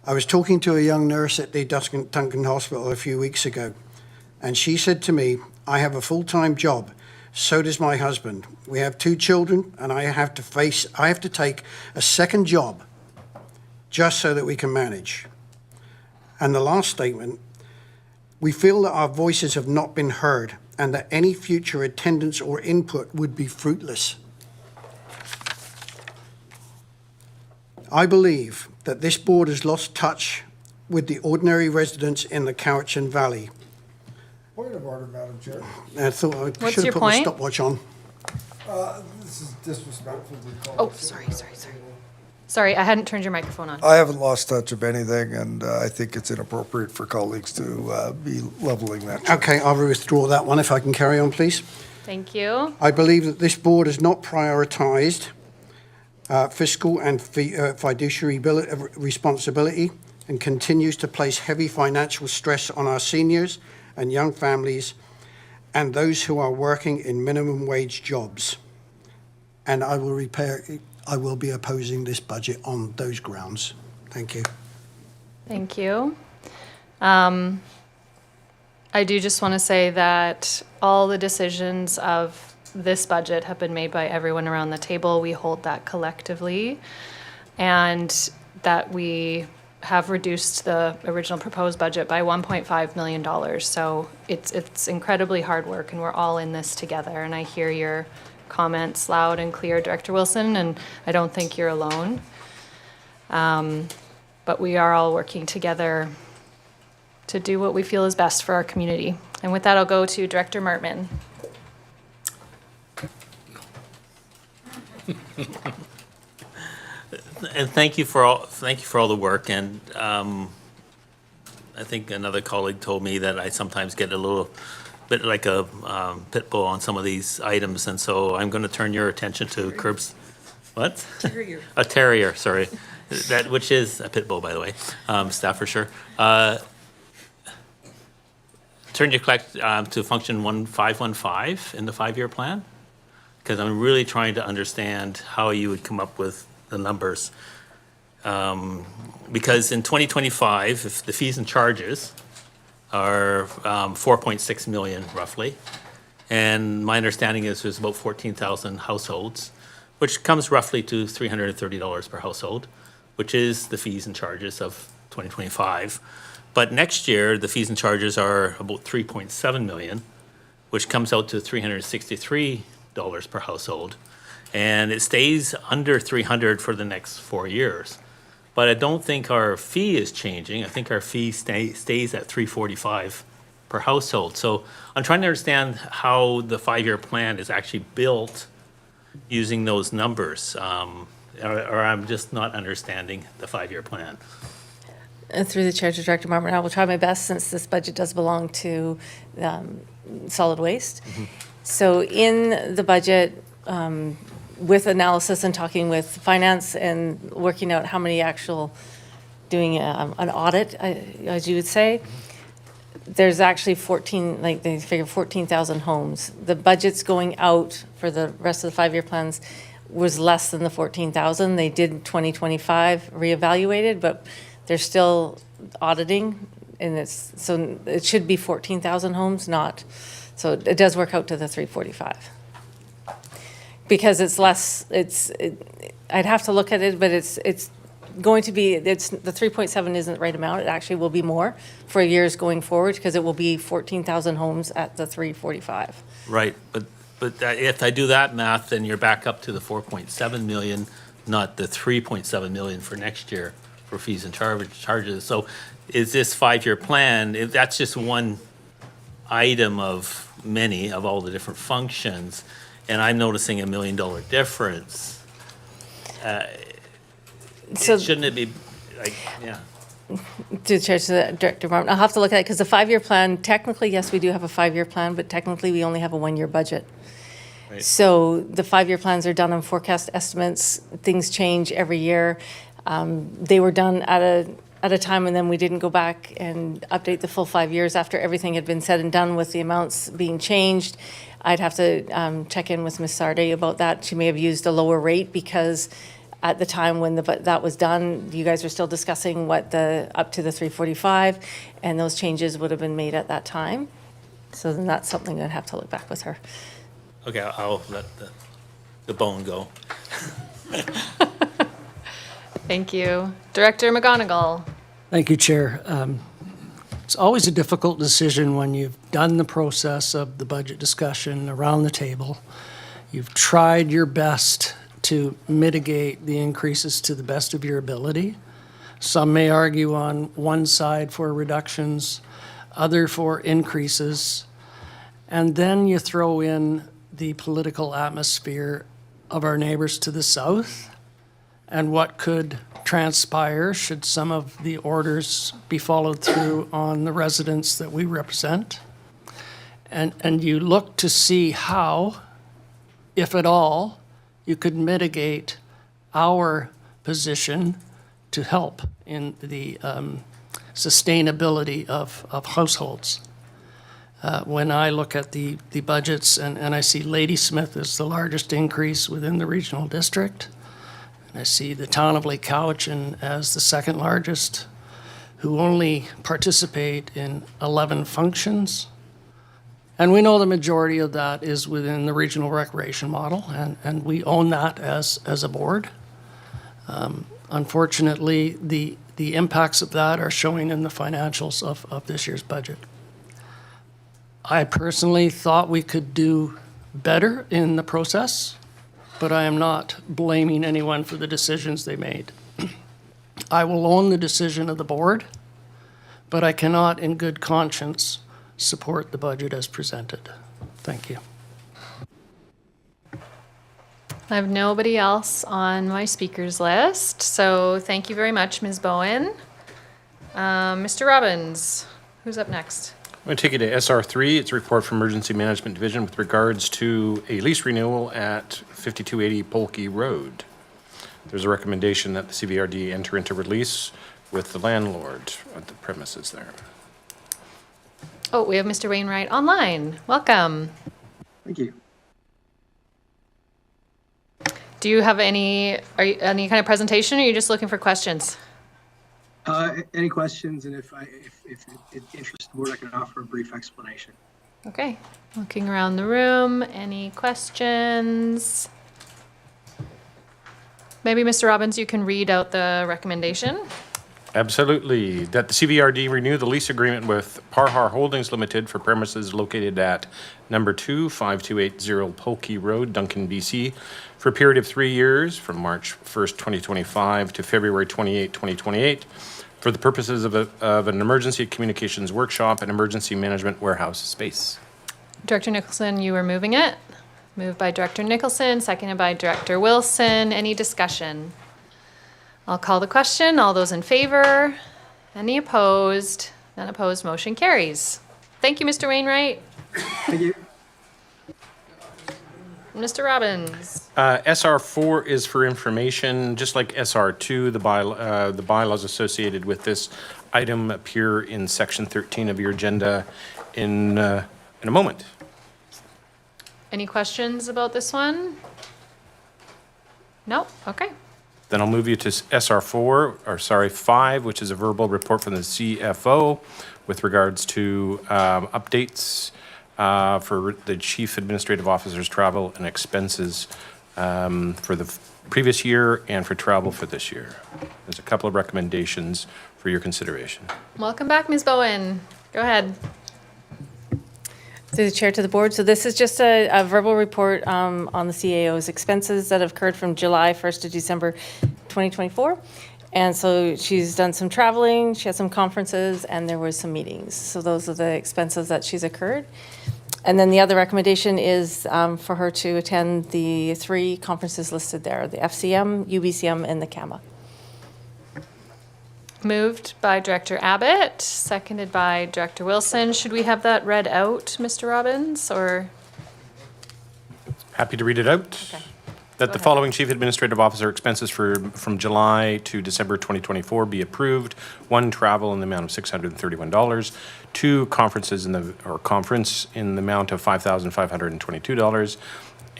I was talking to a young nurse at the Duncan Hospital a few weeks ago, and she said to me, I have a full-time job, So does my husband. We have 2 children, and I have to take a second job just so that we can manage. And the last statement, we feel that our voices have not been heard and that any future attendance or input would be fruitless. I believe that this board has lost touch with the ordinary residents in the Cowichan Valley. Point of order, Madam Chair. I thought I What's should your have put my point? stopwatch on. This is disrespectful to call. Oh, sorry. Sorry, I hadn't turned your microphone on. I haven't lost touch of anything, and I think it's inappropriate for colleagues to be leveling that. charge. Okay, I'll withdraw that one if I can carry on, please. Thank you. I believe that this board has not prioritised fiscal and fiduciary responsibility and continues to place heavy financial stress on our seniors and young families and those who are working in minimum wage jobs. And I will be opposing this budget on those grounds. Thank you. Thank you. I do just want to say that all the decisions of this budget have been made by everyone around the table. We hold that collectively, and that we have reduced the original proposed budget by $1.5 million. So it's incredibly hard work, and we're all in this together. And I hear your comments loud and clear, Director Wilson, and I don't think you're alone. But we are all working together to do what we feel is best for our community. And with that, I'll go to Director Martman. And thank you for all the work. And I think another colleague told me that I sometimes get a little bit like a pit bull on some of these items, and so I'm going to turn your attention to curbs. What? Terrier. A terrier, sorry. That which is a pit bull, by the way, Staffordshire. Turn your collect to function 1515 in the 5-year plan, because I'm really trying to understand how you would come up with the numbers. Because in 2025, if the fees and charges are 4.6 million roughly, and my understanding is there's about 14,000 households, which comes roughly to $330 per household, which is the fees and charges of 2025. But next year, the fees and charges are about 3.7 million, which comes out to $363 per household. And it stays under 300 for the next 4 years. But I don't think our fee is changing. I think our fee stays at $345 per household. So I'm trying to understand how the 5-year plan is actually built using those numbers. Or I'm just not understanding the 5-year plan. Through the chair to Director Marmon, I will try my best, since this budget does belong to solid waste. So in the budget, with analysis and talking with finance and working out how many doing an audit, as you would say, there's actually 14, like they figure 14,000 homes. The budget's going out for the rest of the 5-year plans was less than the 14,000. They did 2025 reevaluated, but they're still auditing, and so it should be 14,000 homes, not, so it does work out to the 345. Because it's less, I'd have to look at it, but it's going to be, the 3.7 isn't the right amount. It actually will be more for years going forward, because it will be 14,000 homes at the 345. Right, but if I do that math, then you're back up to the 4.7 million, not the 3.7 million for next year for fees and charges. So is this 5-year plan, if that's just one item of many of all the different functions, and I'm noticing $1 million difference, So- shouldn't it be like, yeah? To the chair, to the Director Martin, I'll have to look at it, because the 5-year plan, technically, yes, we do have a 5-year plan, but technically, we only have a 1-year budget. Right. So the 5-year plans are done on forecast estimates. Things change every year. They were done at a time, and then we didn't go back and update the full 5 years after everything had been said and done with the amounts being changed. I'd have to check in with Ms. Sardi about that. She may have used a lower rate, because at the time when that was done, you guys were still discussing what up to the 345, and those changes would have been made at that time. So then that's something I'd have to look back with her. Okay, I'll let the bone go. Thank you. Director McGonigal. Thank you, Chair. It's always a difficult decision when you've done the process of the budget discussion around the table. You've tried your best to mitigate the increases to the best of your ability. Some may argue on one side for reductions, other for increases. And then you throw in the political atmosphere of our neighbors to the south and what could transpire should some of the orders be followed through on the residents that we represent. And you look to see how, if at all, you could mitigate our position to help in the sustainability of households. When I look at the budgets and I see Ladysmith as the largest increase within the regional district, and I see the town of Lake Cowichan as the second largest, who only participate in 11 functions. And we know the majority of that is within the regional recreation model, and we own that as a board. Unfortunately, the impacts of that are showing in the financials of this year's budget. I personally thought we could do better in the process, but I am not blaming anyone for the decisions they made. I will own the decision of the board, but I cannot in good conscience support the budget as presented. Thank you. I have nobody else on my speakers list, so thank you very much, Ms. Bowen. Mr. Robbins, who's up next? I'm going to take you to SR3. It's a report from Emergency Management Division with regards to a lease renewal at 5280 Polkey Road. There's a recommendation that the CVRD enter into release with the landlord at the premises there. Oh, we have Mr. Wainwright online. Welcome. Thank you. Do you have any kind of presentation, or are you just looking for questions? Any questions, and if it interests the board, I can offer a brief explanation. Okay, looking around the room. Any questions? Maybe, Mr. Robbins, you can read out the recommendation. Absolutely. That the CVRD renew the lease agreement with Parhar Holdings Limited for premises located at number 2, 5280 Polkey Road, Duncan, BC, for a period of 3 years from March 1st, 2025 to February 28, 2028, for the purposes of an emergency communications workshop and emergency management warehouse space. Director Nicholson, you were moving it. Moved by Director Nicholson, seconded by Director Wilson. Any discussion? I'll call the question. All those in favor? Any opposed? None opposed. Motion carries. Thank you, Mr. Wainwright. Thank you. Mr. Robbins. SR4 is for information, just like SR2, the bylaws associated with this item appear in section 13 of your agenda in a moment. Any questions about this one? No? Okay. Then I'll move you to SR 5, which is a verbal report from the CFO with regards to updates for the Chief Administrative Officer's travel and expenses for the previous year and for travel for this year. There's a couple of recommendations for your consideration. Welcome back, Ms. Bowen. Go ahead. Through the chair to the board. So this is just a verbal report on the CAO's expenses that have occurred from July 1st to December 2024. And so she's done some traveling, she had some conferences, and there was some meetings. So those are the expenses that she's incurred. And then the other recommendation is for her to attend the 3 conferences listed there, the FCM, UBCM, and the CAMA. Moved by Director Abbott, seconded by Director Wilson. Should we have that read out, Mr. Robbins, or? Happy to read it out. Okay. That the following Chief Administrative Officer expenses from July to December 2024 be approved. 1, travel in the amount of $631. 2, conference in the amount of $5,522.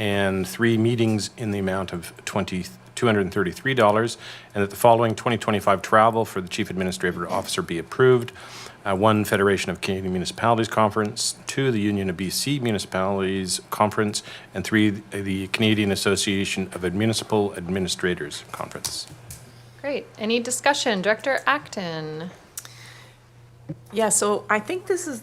and 3 meetings in the amount of $233, and that the following 2025 travel for the Chief Administrative Officer be approved. 1, Federation of Canadian Municipalities Conference, 2, the Union of BC Municipalities Conference, and 3, the Canadian Association of Municipal Administrators Conference. Great. Any discussion? Director Acton. Yeah, so I think this is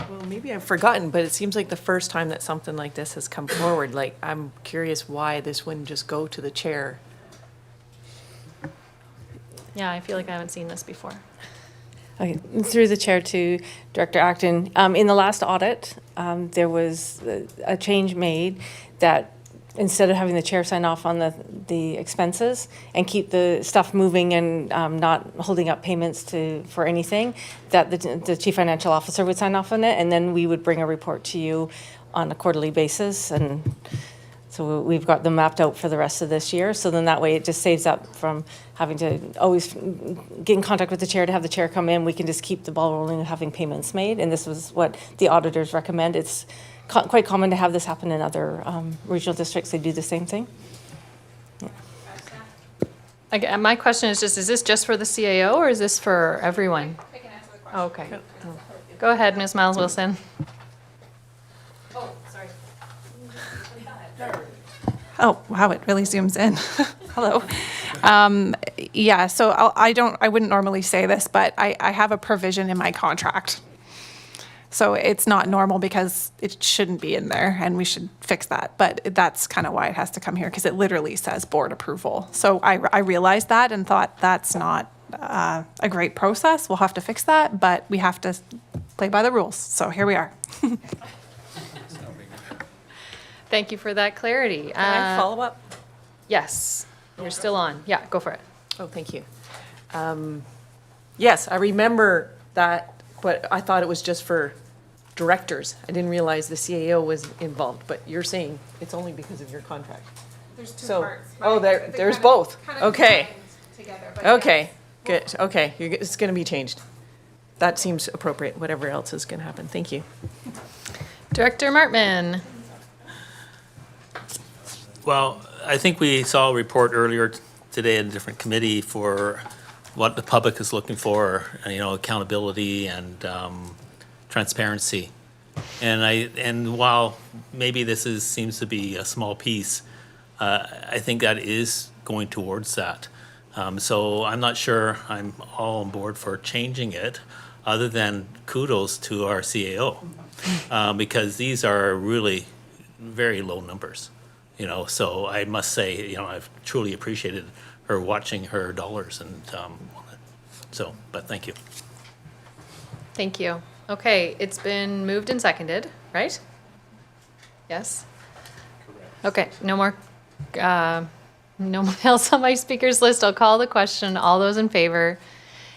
well, maybe I've forgotten, but it seems like the first time that something like this has come forward. Like, I'm curious why this wouldn't just go to the chair. Yeah, I feel like I haven't seen this before. Okay, through the chair to Director Acton. In the last audit, there was a change made that instead of having the chair sign off on the expenses and keep the stuff moving and not holding up payments for anything, that the chief financial officer would sign off on it, and then we would bring a report to you on a quarterly basis. And so we've got them mapped out for the rest of this year. So then that way it just saves up from having to always get in contact with the chair to have the chair come in. We can just keep the ball rolling and having payments made. And this was what the auditors recommend. It's quite common to have this happen in other regional districts. They do the same thing. Again, my question is this just for the CAO or is this for everyone? I can answer the question. Okay. Go ahead, Ms. Miles Wilson. Oh, sorry. Oh, wow, it really zooms in. Hello. Yeah, so I wouldn't normally say this, but I have a provision in my contract. So it's not normal because it shouldn't be in there and we should fix that. But that's kind of why it has to come here because it literally says board approval. So I realized that and thought that's not a great process. We'll have to fix that, but we have to play by the rules. So here we are. Thank you for that clarity. Can I follow up? Yes, you're still on. Yeah, go for it. Oh, thank you. Yes, I remember that, but I thought it was just for directors. I didn't realize the CAO was involved, but you're saying it's only because of your contract. There's two So, parts. oh, right? They there's kind of- both. kind of Okay. combined together, but Okay, yes. good. Okay, it's going to be changed. That seems appropriate, whatever else is going to happen. Thank you. Director Martman. Well, I think we saw a report earlier today in a different committee for what the public is looking for, accountability and transparency. And while maybe this seems to be a small piece, I think that is going towards that. So I'm not sure I'm all on board for changing it, other than kudos to our CAO, because these are really very low numbers. So I must say, I've truly appreciated her watching her dollars and but thank you. Thank you. Okay, it's been moved and seconded, right? Yes? Okay, no more, no one else on my speakers list. I'll call the question. All those in favor?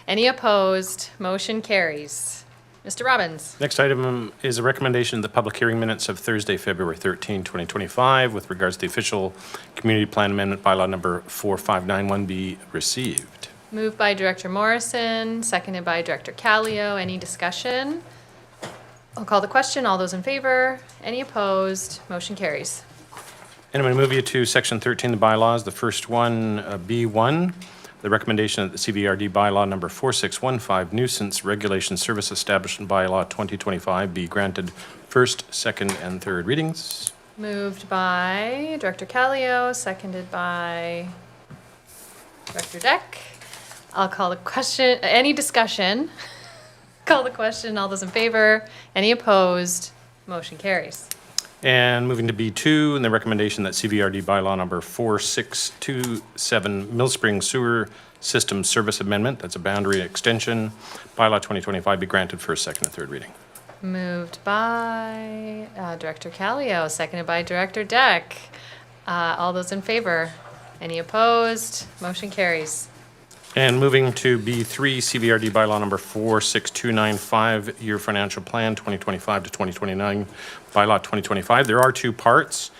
Any opposed? Motion carries. Mr. Robbins. Next item is a recommendation of the public hearing minutes of Thursday, February 13, 2025, with regards to the official community plan amendment bylaw number 4591 be received. Moved by Director Morrison, seconded by Director Callio. Any discussion? I'll call the question. All those in favor? Any opposed? Motion carries. And I'm going to move you to section 13 of the bylaws. The first one, B1, the recommendation that the CVRD bylaw number 4615 nuisance regulation service establishment bylaw 2025 be granted first, second, and third readings. Moved by Director Callio, seconded by Director Deck. I'll call the question. Any discussion? Call the question. All those in favor? Any opposed? Motion carries. And moving to B2, and the recommendation that CVRD bylaw number 4627 Mill Spring Sewer System Service Amendment, that's a boundary extension, bylaw 2025 be granted first, second, and third reading. Moved by Director Callio, seconded by Director Deck. All those in favor? Any opposed? Motion carries. And moving to B3, CVRD bylaw number 46295, year financial plan 2025 to 2029, bylaw 2025. There are 2 parts.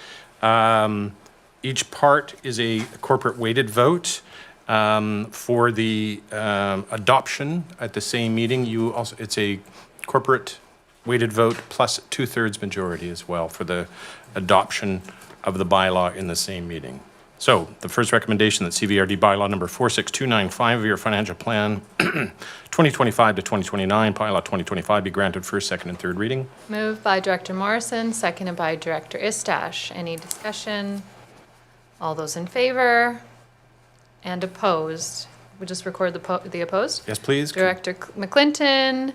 Each part is a corporate weighted vote. For the adoption at the same meeting, it's a corporate weighted vote plus 2/3 majority as well for the adoption of the bylaw in the same meeting. So the first recommendation that CVRD bylaw number 46295 of your financial plan 2025 to 2029, bylaw 2025 be granted first, second, and third reading. Moved by Director Morrison, seconded by Director Istash. Any discussion? All those in favor? And opposed? We'll just record the opposed? Yes, please. Director McClinton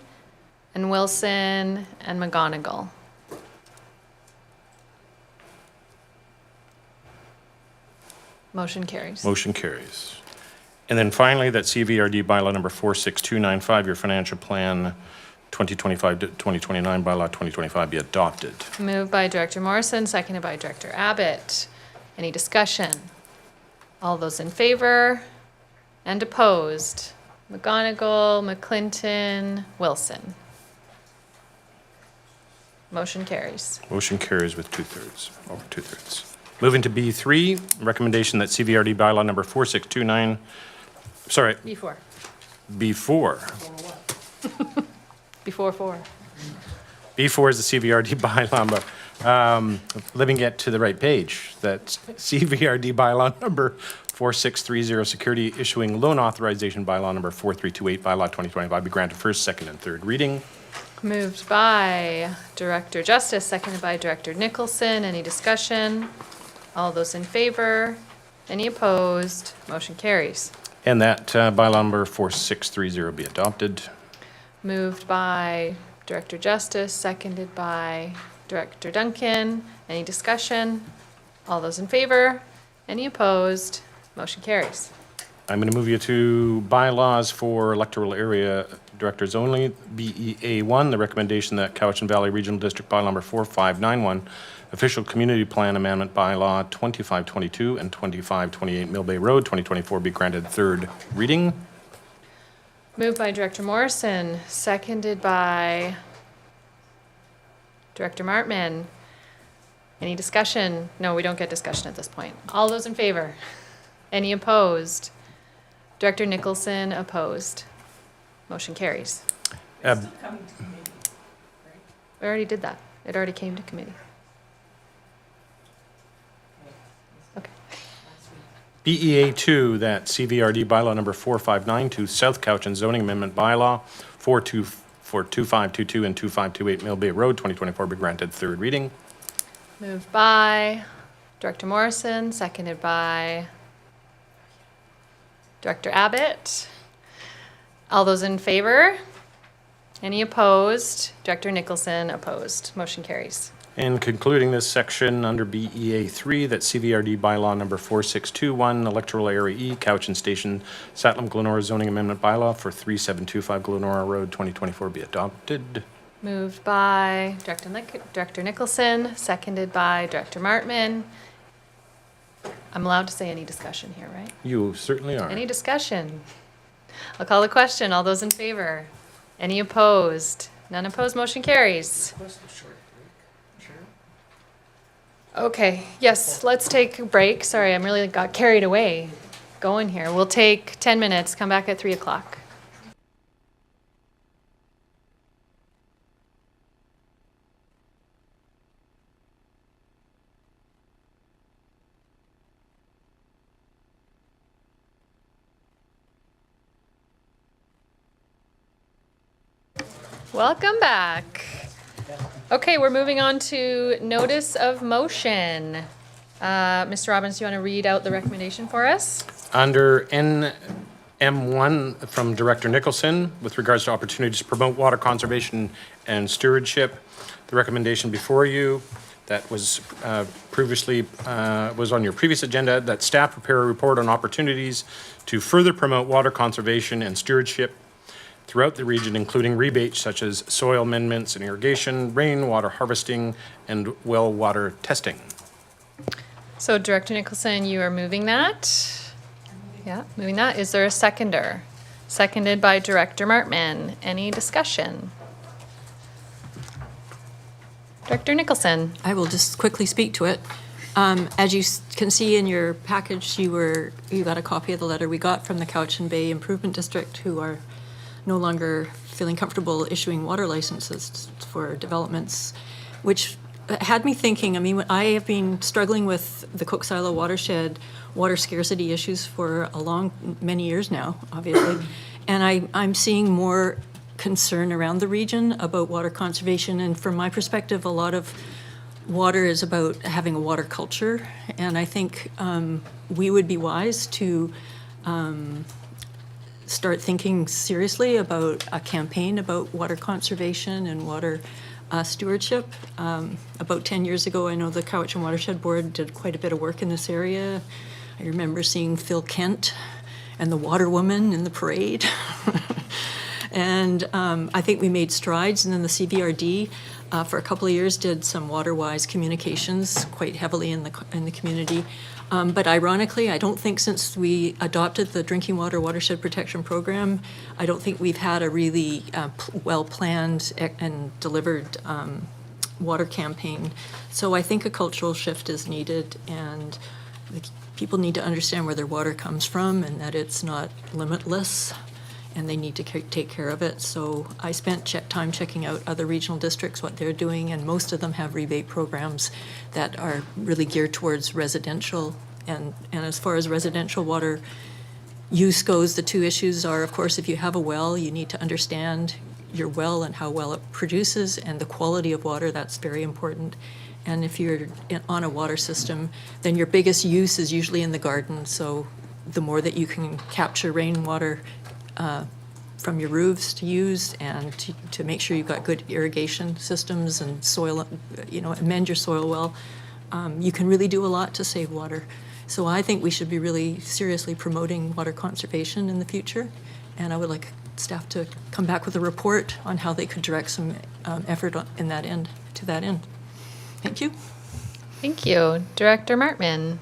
and Wilson and McGonigal. Motion carries. Motion carries. And then finally, that CVRD bylaw number 46295, your financial plan 2025 to 2029, bylaw 2025 be adopted. Moved by Director Morrison, seconded by Director Abbott. Any discussion? All those in favor and opposed? McGonigal, McClinton, Wilson. Motion carries. Motion carries with over two-thirds. Moving to B3, recommendation that CVRD bylaw number 4629, sorry, Before. B4. Before 4. B4 is the CVRD bylaw, but let me get to the right page. That's CVRD bylaw number 4630, security issuing loan authorization bylaw number 4328, bylaw 2025 be granted first, second, and third reading. Moved by Director Justice, seconded by Director Nicholson. Any discussion? All those in favor? Any opposed? Motion carries. And that bylaw number 4630 be adopted. Moved by Director Justice, seconded by Director Duncan. Any discussion? All those in favor? Any opposed? Motion carries. I'm going to move you to bylaws for electoral area directors only. BEA1, the recommendation that Cowichan Valley Regional District bylaw number 4591, official community plan amendment bylaw 2522 and 2528 Mill Bay Road 2024 be granted third reading. Moved by Director Morrison, seconded by Director Martman. Any discussion? No, we don't get discussion at this point. All those in favor? Any opposed? Director Nicholson opposed. Motion carries. We already did that. It already came to committee. Okay. BEA2, that CVRD bylaw number 4592, South Cowichan zoning amendment bylaw 2522 and 2528 Mill Bay Road 2024 be granted third reading. Moved by Director Morrison, seconded by Director Abbott. All those in favor? Any opposed? Director Nicholson opposed. Motion carries. And concluding this section under BEA3, that CVRD bylaw number 4621, electoral area E, Cowichan Station, Satlam Glenora zoning amendment bylaw for 3725 Glenora Road 2024 be adopted. Moved by Director Nicholson, seconded by Director Martman. I'm allowed to say any discussion here, right? You certainly are. Any discussion? I'll call the question. All those in favor? Any opposed? None opposed, motion carries. Okay, yes, let's take a break. Sorry, I'm really got carried away going here. We'll take 10 minutes, come back at 3 o'clock. Welcome back. Okay, we're moving on to notice of motion. Mr. Robbins, do you want to read out the recommendation for us? Under NM1 from Director Nicholson, with regards to opportunities to promote water conservation and stewardship, the recommendation before you that was previously was on your previous agenda, that staff prepare a report on opportunities to further promote water conservation and stewardship throughout the region, including rebates such as soil amendments and irrigation, rainwater harvesting, and well water testing. So Director Nicholson, you are moving that? Yeah, moving that. Is there a seconder? Seconded by Director Martman. Any discussion? Director Nicholson. I will just quickly speak to it. As you can see in your package, you got a copy of the letter we got from the Cowichan Bay Improvement District, who are no longer feeling comfortable issuing water licenses for developments, which had me thinking. I mean, I have been struggling with the Cook Silo watershed water scarcity issues for many years now, obviously. And I'm seeing more concern around the region about water conservation. And from my perspective, a lot of water is about having a water culture. And I think we would be wise to start thinking seriously about a campaign about water conservation and water stewardship. About 10 years ago, I know the Cowichan Watershed Board did quite a bit of work in this area. I remember seeing Phil Kent and the Water Woman in the parade. And I think we made strides. And then the CVRD, for a couple of years, did some water-wise communications quite heavily in the community. But ironically, I don't think since we adopted the Drinking Water Watershed Protection Program, I don't think we've had a really well-planned and delivered water campaign. So I think a cultural shift is needed, and people need to understand where their water comes from and that it's not limitless, and they need to take care of it. So I spent time checking out other regional districts, what they're doing, and most of them have rebate programs that are really geared towards residential. And as far as residential water use goes, the two issues are, of course, if you have a well, you need to understand your well and how well it produces and the quality of water. That's very important. And if you're on a water system, then your biggest use is usually in the garden. So the more that you can capture rainwater from your roofs to use, and to make sure you've got good irrigation systems and soil, amend your soil well, you can really do a lot to save water. So I think we should be really seriously promoting water conservation in the future, and I would like staff to come back with a report on how they could direct some effort to that end. Thank you. Thank you. Director Martman.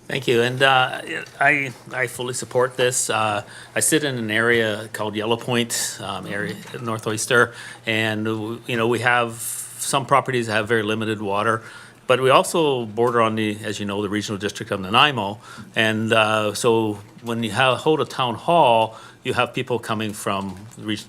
Thank you, and I fully support this. I sit in an area called Yellow Point area, North Oyster, and we have some properties that have very limited water, but we also border on as you know, the regional district of Nanaimo, and so when you hold a town hall, you have people coming from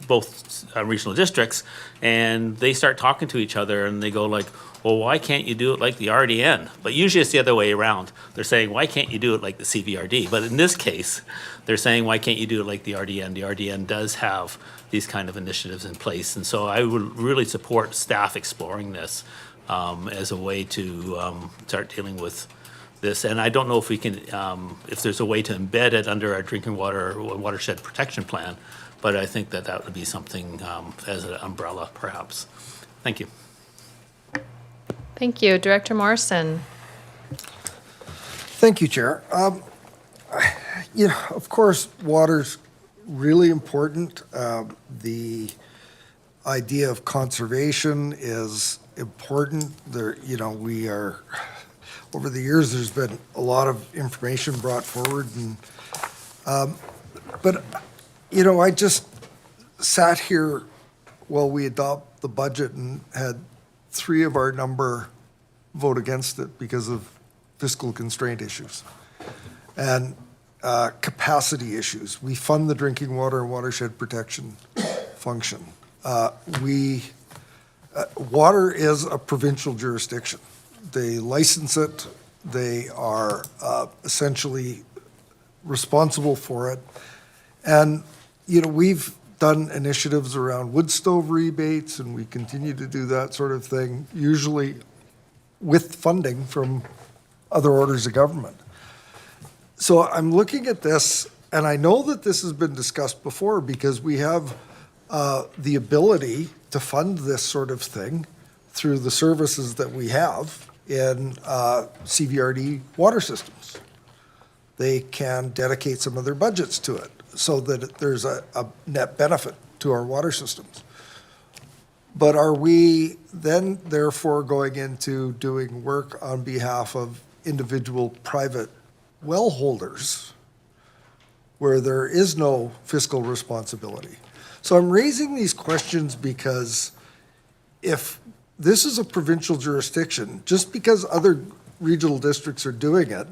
both regional districts, and they start talking to each other, and they go like, well, why can't you do it like the RDN? But usually it's the other way around. They're saying, why can't you do it like the CVRD? But in this case, they're saying, why can't you do it like the RDN? The RDN does have these kind of initiatives in place. And so I would really support staff exploring this as a way to start dealing with this. And I don't know if we can, if there's a way to embed it under our drinking water watershed protection plan, but I think that would be something as an umbrella, perhaps. Thank you. Thank you. Director Morrison. Thank you, Chair. Of course, water's really important. The idea of conservation is important. We are, over the years, there's been a lot of information brought forward, but I just sat here while we adopt the budget and had 3 of our number vote against it because of fiscal constraint issues and capacity issues. We fund the drinking water and watershed protection function. Water is a provincial jurisdiction. They license it. They are essentially responsible for it. And, we've done initiatives around wood stove rebates, and we continue to do that sort of thing, usually with funding from other orders of government. So I'm looking at this, and I know that this has been discussed before because we have the ability to fund this sort of thing through the services that we have in CVRD water systems. They can dedicate some of their budgets to it so that there's a net benefit to our water systems. But are we then therefore going into doing work on behalf of individual private well holders where there is no fiscal responsibility? So I'm raising these questions because if this is a provincial jurisdiction, just because other regional districts are doing it,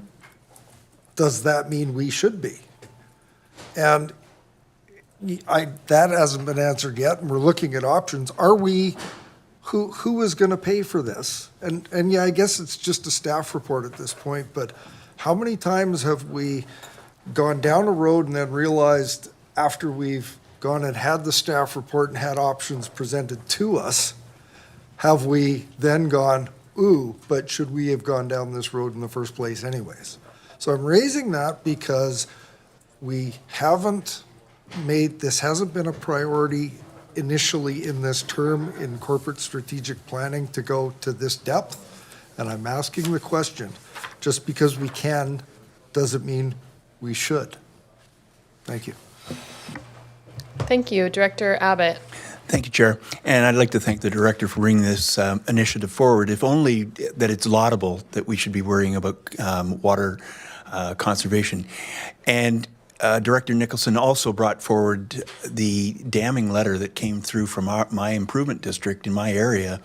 does that mean we should be? And that hasn't been answered yet, and we're looking at options. Are we who is going to pay for this? And yeah, I guess it's just a staff report at this point, but how many times have we gone down a road and then realized after we've gone and had the staff report and had options presented to us, have we then gone, ooh, but should we have gone down this road in the first place anyways? So I'm raising that because we haven't this hasn't been a priority initially in this term in corporate strategic planning to go to this depth. And I'm asking the question, just because we can, doesn't mean we should. Thank you. Thank you. Director Abbott. Thank you, Chair. And I'd like to thank the director for bringing this initiative forward, if only that it's laudable that we should be worrying about water conservation. And Director Nicholson also brought forward the damning letter that came through from my improvement district in my area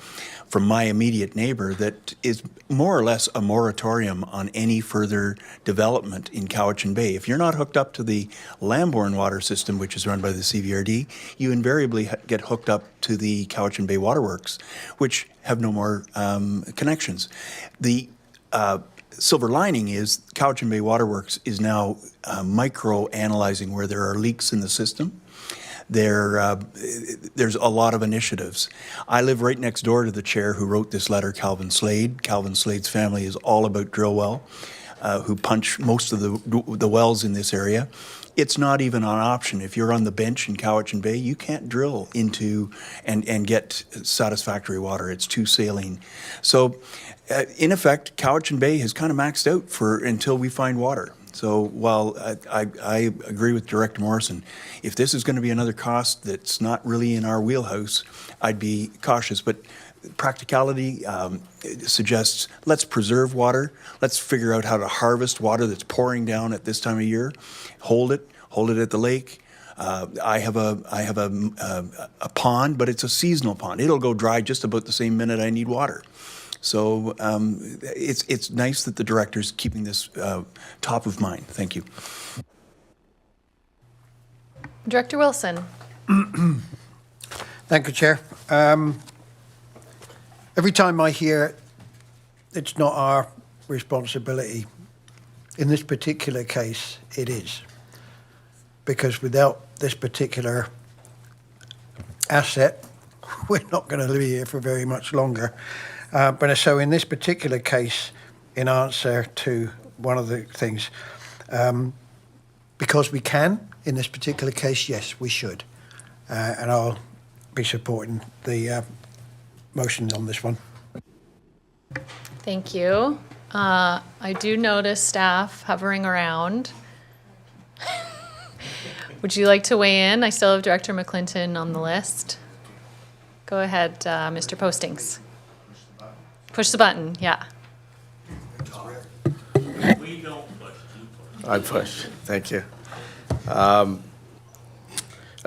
from my immediate neighbor that is more or less a moratorium on any further development in Cowichan Bay. If you're not hooked up to the Lambourne water system, which is run by the CVRD, you invariably get hooked up to the Cowichan Bay Waterworks, which have no more connections. The silver lining is Cowichan Bay Waterworks is now micro-analyzing where there are leaks in the system. There's a lot of initiatives. I live right next door to the chair who wrote this letter, Calvin Slade. Calvin Slade's family is all about drill well, who punch most of the wells in this area. It's not even an option. If you're on the bench in Cowichan Bay, you can't drill into and get satisfactory water. It's too saline. So, in effect, Cowichan Bay has kind of maxed out until we find water. So while I agree with Director Morrison, if this is going to be another cost that's not really in our wheelhouse, I'd be cautious. But practicality suggests let's preserve water. Let's figure out how to harvest water that's pouring down at this time of year. Hold it at the lake. I have a pond, but it's a seasonal pond. It'll go dry just about the same minute I need water. So it's nice that the director's keeping this top of mind. Thank you. Director Wilson. Thank you, Chair. Every time I hear it's not our responsibility, in this particular case, it is. Because without this particular asset, we're not going to be here for very much longer. But so in this particular case, in answer to one of the things, because we can, in this particular case, yes, we should. And I'll be supporting the motion on this one. Thank you. I do notice staff hovering around. Would you like to weigh in? I still have Director McClinton on the list. Go ahead, Mr. Postings. Push the button, yeah. We don't push, you push. I push, thank you.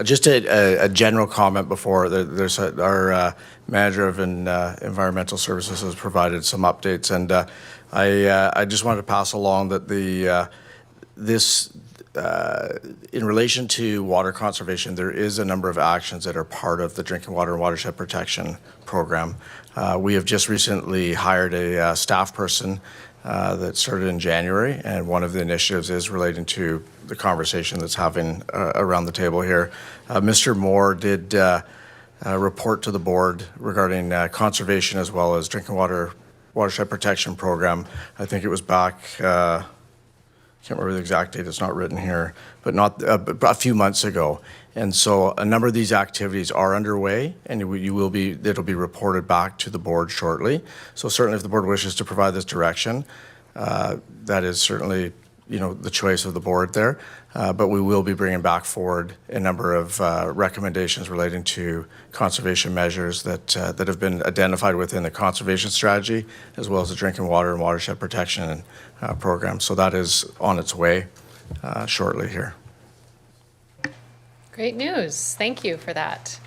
Just a general comment before, there's our manager of environmental services has provided some updates, and I just wanted to pass along that in relation to water conservation, there is a number of actions that are part of the Drinking Water and Watershed Protection Program. We have just recently hired a staff person that started in January, and one of the initiatives is relating to the conversation that's having around the table here. Mr. Moore did report to the board regarding conservation as well as Drinking Water Watershed Protection Program. I think it was back can't remember the exact date, it's not written here, but not a few months ago. And so a number of these activities are underway, and it'll be reported back to the board shortly. So certainly if the board wishes to provide this direction, that is certainly the choice of the board there. But we will be bringing back forward a number of recommendations relating to conservation measures that have been identified within the conservation strategy, as well as the Drinking Water and Watershed Protection Program. So that is on its way shortly here. Great news. Thank you for that.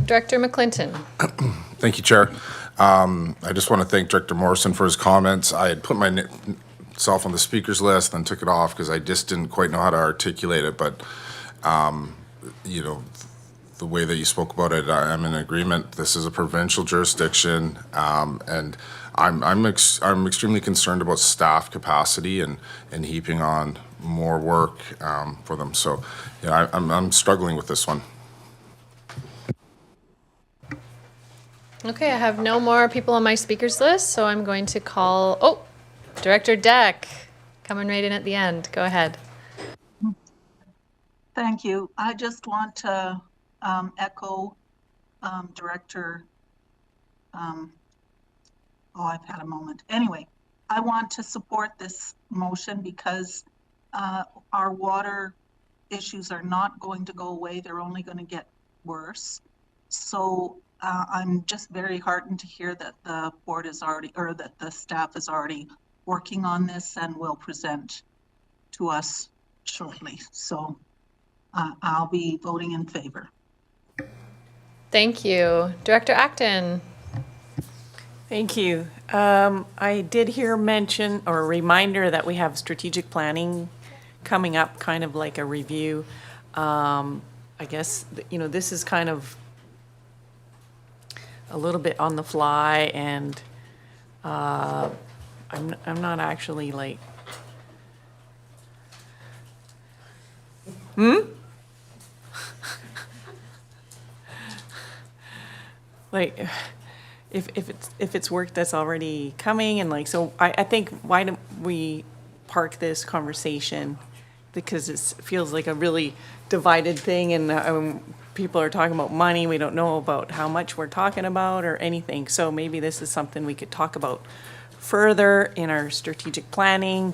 Director McClinton. Thank you, Chair. I just want to thank Director Morrison for his comments. I had put myself on the speaker's list, then took it off because I just didn't quite know how to articulate it. But, the way that you spoke about it, I'm in agreement. This is a provincial jurisdiction, and I'm extremely concerned about staff capacity and heaping on more work for them. So, yeah, I'm struggling with this one. Okay, I have no more people on my speakers list, so I'm going to call, oh, Director Deck, coming right in at the end. Go ahead. Thank you. I just want to echo Director, oh, I've had a moment. Anyway, I want to support this motion because our water issues are not going to go away. They're only going to get worse. So I'm just very heartened to hear that the board is already, or that the staff is already working on this and will present to us shortly. So I'll be voting in favor. Thank you. Director Acton. Thank you. I did hear mention or a reminder that we have strategic planning coming up, kind of like a review. I guess, this is kind of a little bit on the fly, and I'm not actually like, like, if it's work that's already coming, and like, so I think, why don't we park this conversation, because it feels like a really divided thing, and people are talking about money. We don't know about how much we're talking about or anything. So maybe this is something we could talk about further in our strategic planning,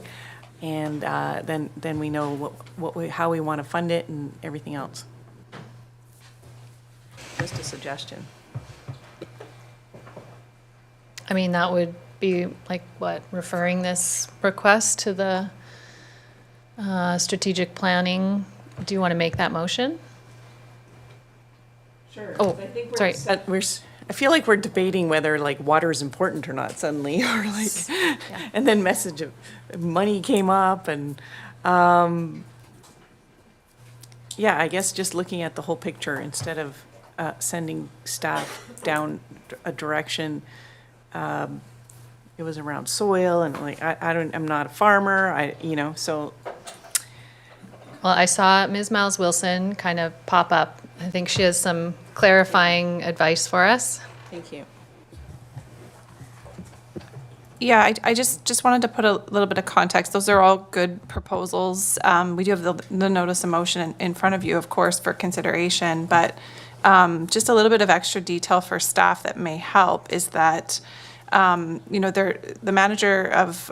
and then we know how we want to fund it and everything else. Just a suggestion. I mean, that would be like what, referring this request to the strategic planning. Do you want to make that motion? Sure. Oh, I think sorry. I feel like we're debating whether like water is important or not suddenly, or like, and then message of money came up, and yeah, I guess just looking at the whole picture instead of sending staff down a direction. It was around soil, and like I'm not a farmer. So. Well, I saw Ms. Miles Wilson kind of pop up. I think she has some clarifying advice for us. Thank you. Yeah, I just wanted to put a little bit of context. Those are all good proposals. We do have the notice of motion in front of you, of course, for consideration, but just a little bit of extra detail for staff that may help is that, the manager of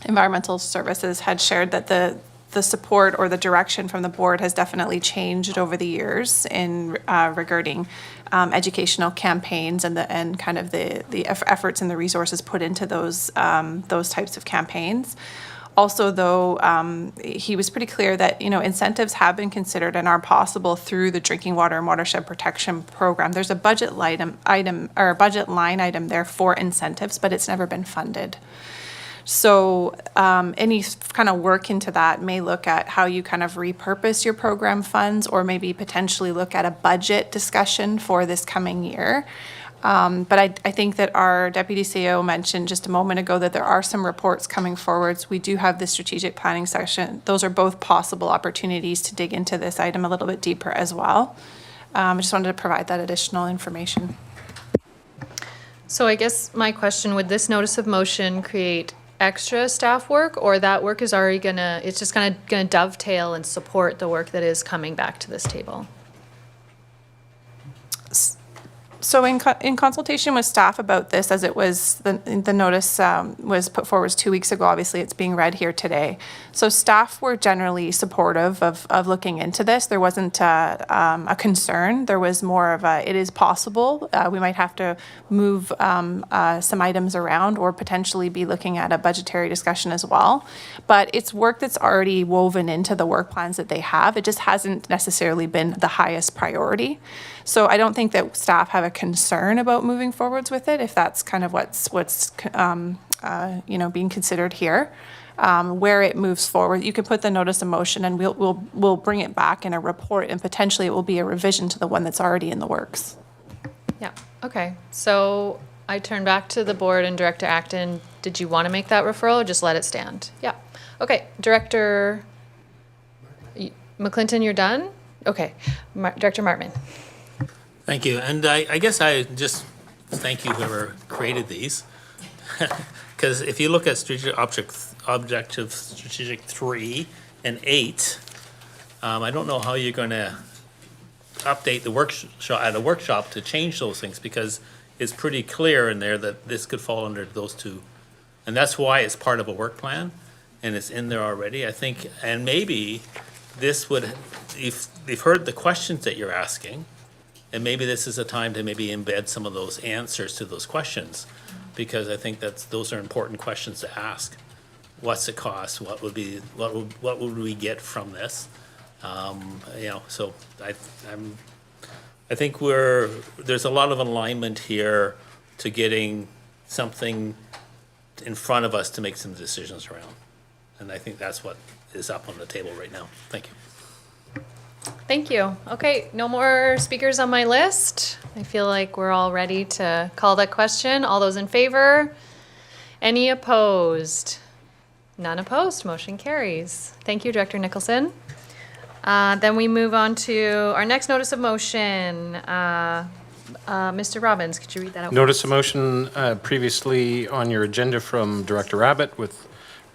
environmental services had shared that the support or the direction from the board has definitely changed over the years in regarding educational campaigns and kind of the efforts and the resources put into those types of campaigns. Also, though, he was pretty clear that, incentives have been considered and are possible through the Drinking Water and Watershed Protection Program. There's a budget line item there for incentives, but it's never been funded. So any kind of work into that may look at how you kind of repurpose your program funds, or maybe potentially look at a budget discussion for this coming year. But I think that our Deputy CEO mentioned just a moment ago that there are some reports coming forwards. We do have the strategic planning section. Those are both possible opportunities to dig into this item a little bit deeper as well. I just wanted to provide that additional information. So I guess my question, would this notice of motion create extra staff work, or that work is already it's just gonna dovetail and support the work that is coming back to this table? So in consultation with staff about this, as it was, the notice was put forward 2 weeks ago, obviously it's being read here today. So staff were generally supportive of looking into this. There wasn't a concern. There was more of it is possible. We might have to move some items around, or potentially be looking at a budgetary discussion as well. But it's work that's already woven into the work plans that they have. It just hasn't necessarily been the highest priority. So I don't think that staff have a concern about moving forwards with it, if that's kind of what's being considered here. where it moves forward. You can put the notice of motion and we'll bring it back in a report, and potentially it will be a revision to the one that's already in the works. Yeah, okay. So I turn back to the board and Director Acton. Did you want to make that referral or just let it stand? Yeah. Okay, Director McClinton, you're done? Okay, Director Martman. Thank you. And I guess I just thank you whoever created these. Because if you look at objective strategic 3 and 8, I don't know how you're going to update the workshop at a workshop to change those things, because it's pretty clear in there that this could fall under those two. And that's why it's part of a work plan, and it's in there already, I think. And maybe this would, if they've heard the questions that you're asking, and maybe this is a time to maybe embed some of those answers to those questions, because I think those are important questions to ask. What's the cost? What would we get from this? So I think there's a lot of alignment here to getting something in front of us to make some decisions around. And I think that's what is up on the table right now. Thank you. Thank you. Okay, no more speakers on my list. I feel like we're all ready to call that question. All those in favor? Any opposed? None opposed. Motion carries. Thank you, Director Nicholson. Then we move on to our next notice of motion. Mr. Robbins, could you read that out? Notice of motion previously on your agenda from Director Abbott with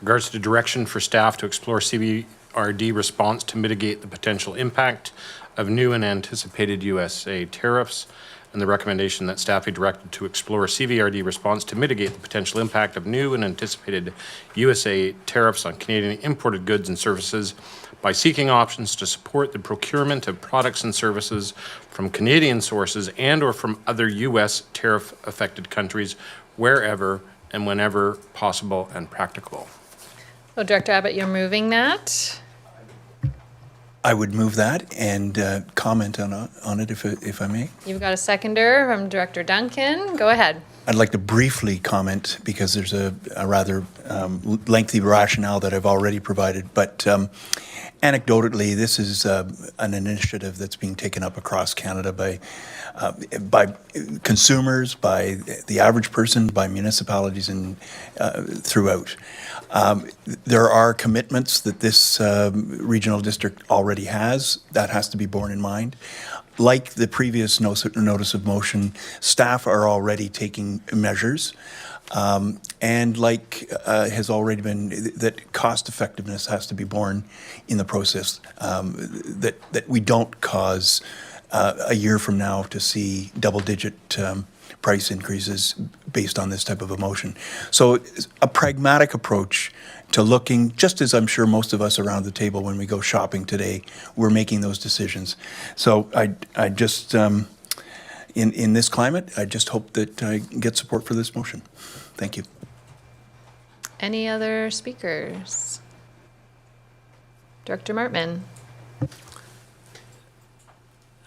regards to direction for staff to explore CBRD response to mitigate the potential impact of new and anticipated USA tariffs, and the recommendation that staff be directed to explore CVRD response to mitigate the potential impact of new and anticipated USA tariffs on Canadian imported goods and services by seeking options to support the procurement of products and services from Canadian sources and or from other U.S. tariff-affected countries wherever and whenever possible and practicable. So Director Abbott, you're moving that. I would move that and comment on it if I may. You've got a seconder from Director Duncan. Go ahead. I'd like to briefly comment because there's a rather lengthy rationale that I've already provided. But anecdotally, this is an initiative that's being taken up across Canada by consumers, by the average person, by municipalities, and throughout. There are commitments that this regional district already has. That has to be borne in mind. Like the previous notice of motion, staff are already taking measures. And like has already been, that cost effectiveness has to be borne in the process, that we don't cause a year from now to see double-digit price increases based on this type of a motion. So a pragmatic approach to looking, just as I'm sure most of us around the table when we go shopping today, we're making those decisions. So I just, in this climate, I just hope that I get support for this motion. Thank you. Any other speakers? Director Martman.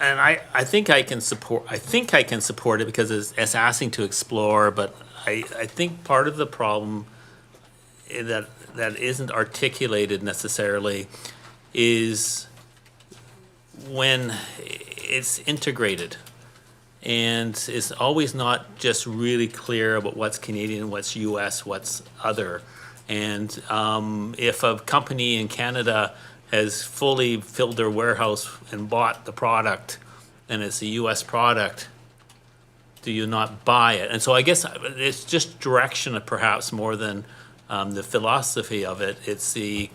And I think I can support it because it's asking to explore, but I think part of the problem that isn't articulated necessarily is when it's integrated and it's always not just really clear about what's Canadian, what's US, what's other. And if a company in Canada has fully filled their warehouse and bought the product and it's a US product, do you not buy it? And so I guess it's just direction perhaps more than the philosophy of it. It's the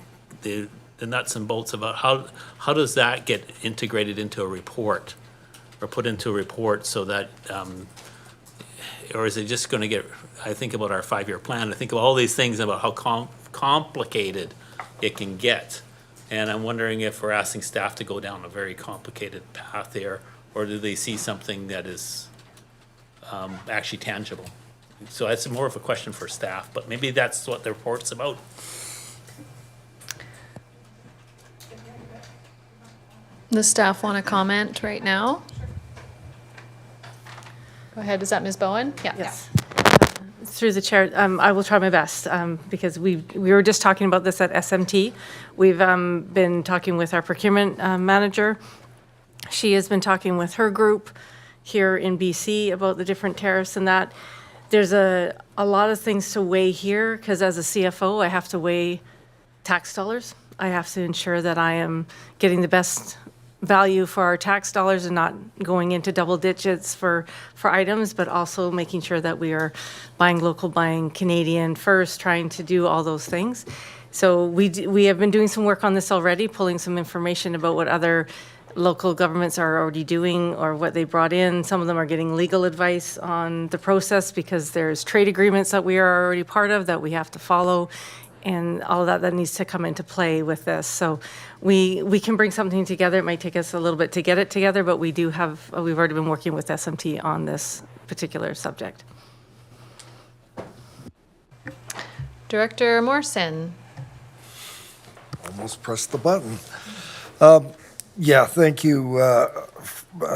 nuts and bolts about how does that get integrated into a report or put into a report so that, or is it just going to get, I think about our 5-year plan, I think of all these things about how complicated it can get. And I'm wondering if we're asking staff to go down a very complicated path there, or do they see something that is actually tangible? So that's more of a question for staff, but maybe that's what the report's about. The staff want to comment right now? Go ahead. Is that Ms. Bowen? Yeah. Yes. Through the chair, I will try my best, because we were just talking about this at SMT. We've been talking with our procurement manager. She has been talking with her group here in BC about the different tariffs and that. There's a lot of things to weigh here, because as a CFO, I have to weigh tax dollars. I have to ensure that I am getting the best value for our tax dollars and not going into double digits for items, but also making sure that we are buying local, buying Canadian first, trying to do all those things. So we have been doing some work on this already, pulling some information about what other local governments are already doing or what they brought in. Some of them are getting legal advice on the process because there's trade agreements that we are already part of that we have to follow, and all of that needs to come into play with this. So we can bring something together. It might take us a little bit to get it together, but we've already been working with SMT on this particular subject. Director Morrison. Almost pressed the button. Yeah, thank you,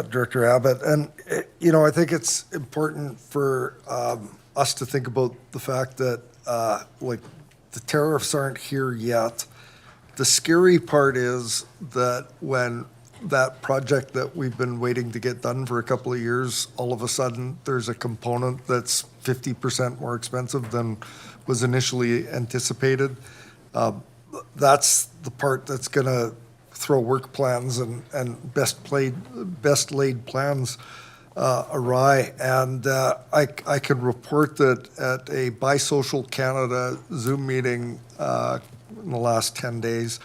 Director Abbott. And, I think it's important for us to think about the fact that, the tariffs aren't here yet. The scary part is that when that project that we've been waiting to get done for a couple of years, all of a sudden, there's a component that's 50% more expensive than was initially anticipated. That's the part that's going to throw work plans and best laid plans awry. And I can report that at a Bisocial Canada Zoom meeting in the last 10 days,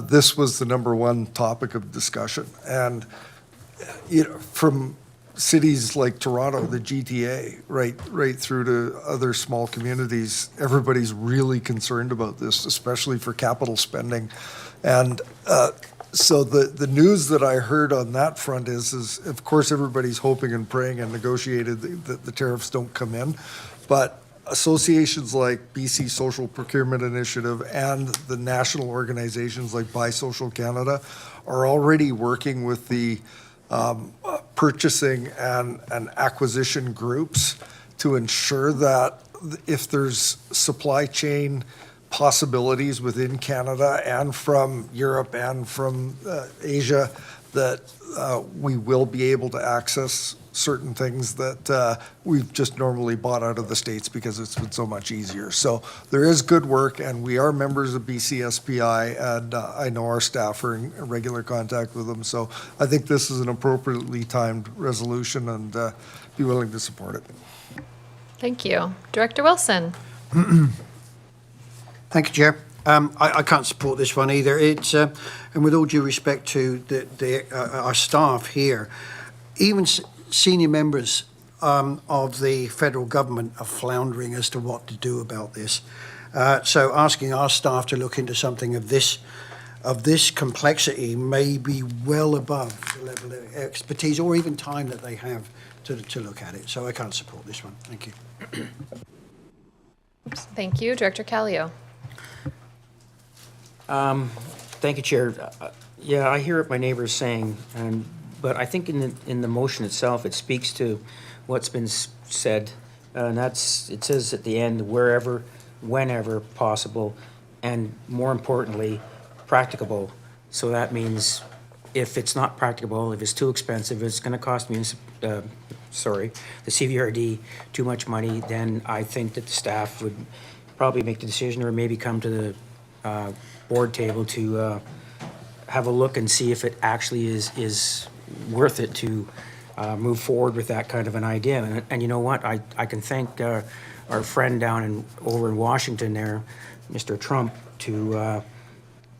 this was the number one topic of discussion. And from cities like Toronto, the GTA, right through to other small communities, everybody's really concerned about this, especially for capital spending. And so the news that I heard on that front is of course everybody's hoping and praying and negotiated that the tariffs don't come in, but associations like BC Social Procurement Initiative and the national organizations like Bisocial Canada are already working with the purchasing and acquisition groups to ensure that if there's supply chain possibilities within Canada and from Europe and from Asia, that we will be able to access certain things that we've just normally bought out of the States because it's been so much easier. So there is good work, and we are members of BCSPI, and I know our staff are in regular contact with them. So I think this is an appropriately timed resolution, and be willing to support it. Thank you. Director Wilson. Thank you, Chair. I can't support this one either. It's and with all due respect to our staff here, even senior members of the federal government are floundering as to what to do about this. So asking our staff to look into something of this complexity may be well above the level of expertise or even time that they have to look at it. So I can't support this one. Thank you. Oops, thank you. Director Callio. Thank you, Chair. Yeah, I hear what my neighbor is saying, but I think in the motion itself, it speaks to what's been said, and it says at the end, wherever, whenever possible, and more importantly, practicable. So that means if it's not practicable, if it's too expensive, it's going to cost the CVRD too much money, then I think that the staff would probably make the decision or maybe come to the board table to have a look and see if it actually is worth it to move forward with that kind of an idea. And you know what? I can thank our friend over in Washington there, Mr. Trump,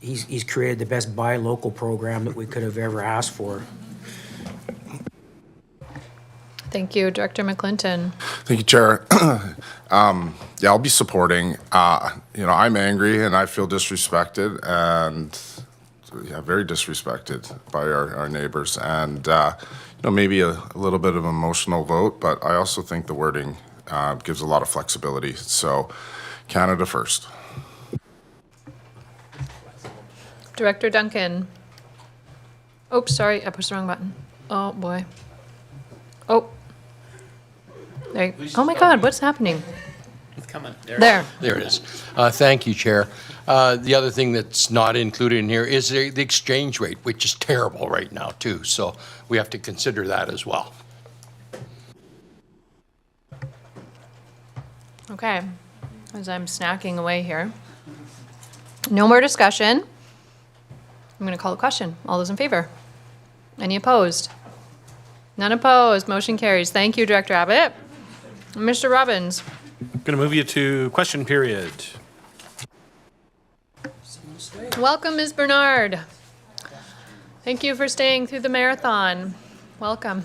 he's created the best buy local program that we could have ever asked for. Thank you. Director McClinton. Thank you, Chair. Yeah, I'll be supporting. I'm angry and I feel disrespected and very disrespected by our neighbors. And, maybe a little bit of an emotional vote, but I also think the wording gives a lot of flexibility. So Canada first. Director Duncan. Oops, sorry, I pushed the wrong button. Oh, boy. Oh. Oh my God, what's happening? coming. There. There it is. Thank you, Chair. The other thing that's not included in here is the exchange rate, which is terrible right now, too. So we have to consider that as well. Okay, as I'm snacking away here. No more discussion. I'm going to call a question. All those in favor? Any opposed? None opposed. Motion carries. Thank you, Director Abbott. Mr. Robbins. Going to move you to question period. Welcome, Ms. Bernard. Thank you for staying through the marathon. Welcome.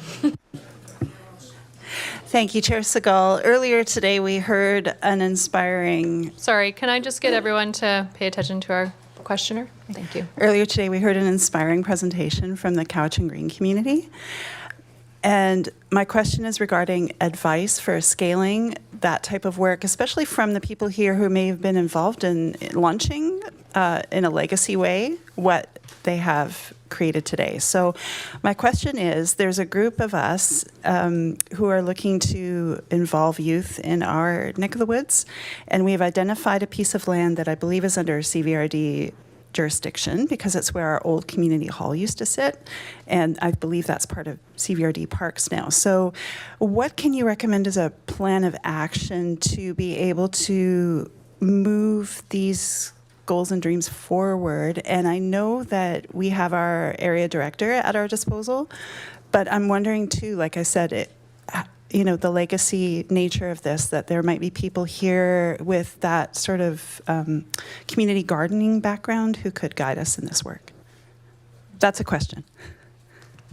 Thank you, Chair Segal. Earlier today, we heard an inspiring... Sorry, can I just get everyone to pay attention to our questioner? Thank you. Earlier today, we heard an inspiring presentation from the Cowichan Green community. And my question is regarding advice for scaling that type of work, especially from the people here who may have been involved in launching in a legacy way what they have created today. So my question is, there's a group of us who are looking to involve youth in our neck of the woods, and we've identified a piece of land that I believe is under CVRD jurisdiction because it's where our old community hall used to sit, and I believe that's part of CVRD Parks now. So what can you recommend as a plan of action to be able to move these goals and dreams forward? And I know that we have our area director at our disposal, but I'm wondering too, like I said, the legacy nature of this, that there might be people here with that sort of community gardening background who could guide us in this work. That's a question.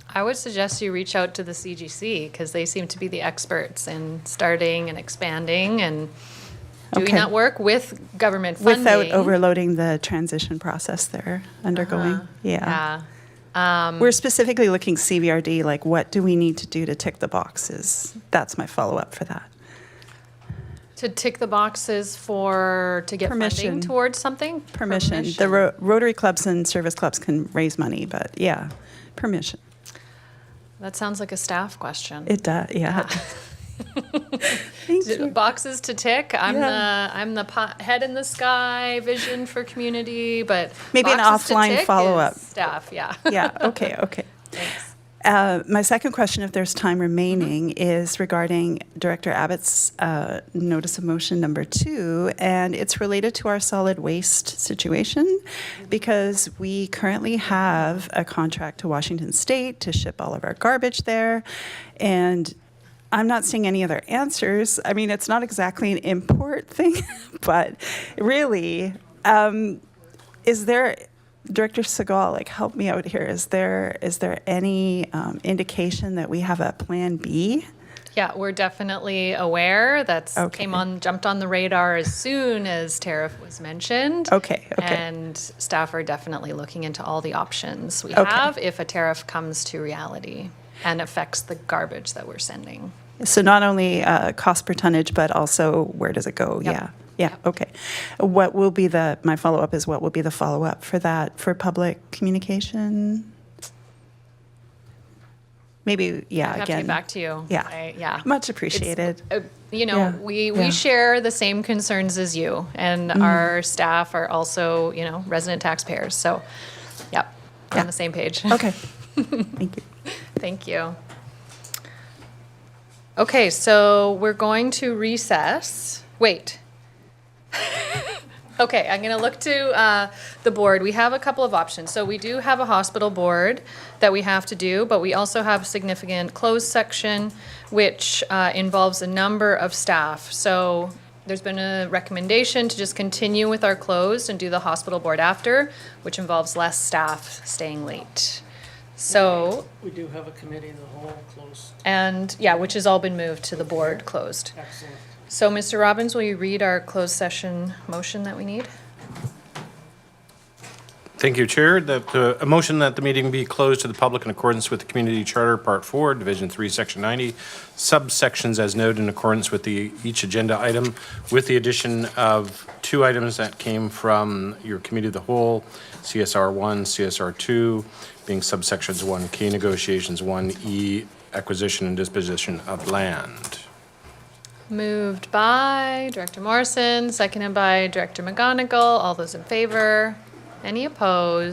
I would suggest you reach out to the CGC because they seem to be the experts in starting and expanding and doing Okay. that work with government funding. Without overloading the transition process they're undergoing. Yeah. We're specifically looking CVRD, like what do we need to do to tick the boxes? That's my follow-up for that. To tick the boxes to get funding towards something? Permission. The Rotary clubs and service clubs can raise money, but yeah, permission. That sounds like a staff question. It does, yeah. Boxes to tick. I'm Yeah. the head in the sky vision for community, but Maybe an boxes to offline tick follow-up. is staff, yeah. Yeah, okay. My second question, if there's time remaining, is regarding Director Abbott's notice of motion number 2, and it's related to our solid waste situation because we currently have a contract to Washington State to ship all of our garbage there, and I'm not seeing any other answers. I mean, it's not exactly an import thing, but really, is there, Director Segal, help me out here. Is there any indication that we have a plan B? Yeah, we're definitely aware. That's Okay. jumped on the radar as soon as tariff was mentioned. Okay. And staff are definitely looking into all the options we Okay. have if a tariff comes to reality and affects the garbage that we're sending. So not only cost per tonnage, but also where does it go? Yep. Yeah, okay. What will be my follow-up is what will be the follow-up for that, for public communication? Maybe, yeah, I'd have again. to get back to you. Yeah. Yeah. Much appreciated. Yeah, we yeah. share the same concerns as you, and our staff are also, resident taxpayers. So, yep, we're on the same page. Okay. Thank you. Thank you. Okay, so we're going to recess. Wait. Okay, I'm going to look to the board. We have a couple of options. So we do have a hospital board that we have to do, but we also have a significant closed section, which involves a number of staff. So there's been a recommendation to just continue with our closed and do the hospital board after, which involves less staff staying late. So, We do have a committee in the whole close. and yeah, which has all been moved to the board closed. Excellent. So, Mr. Robbins, will you read our closed session motion that we need? Thank you, Chair. A motion that the meeting be closed to the public in accordance with the Community Charter, Part 4, Division 3, Section 90, subsections as noted in accordance with each agenda item, with the addition of 2 items that came from your Committee of the Whole, CSR 1, CSR 2, being subsections 1K negotiations, 1E acquisition and disposition of land. Moved by Director Morrison, seconded by Director McGonigal. All those in favor? Any opposed?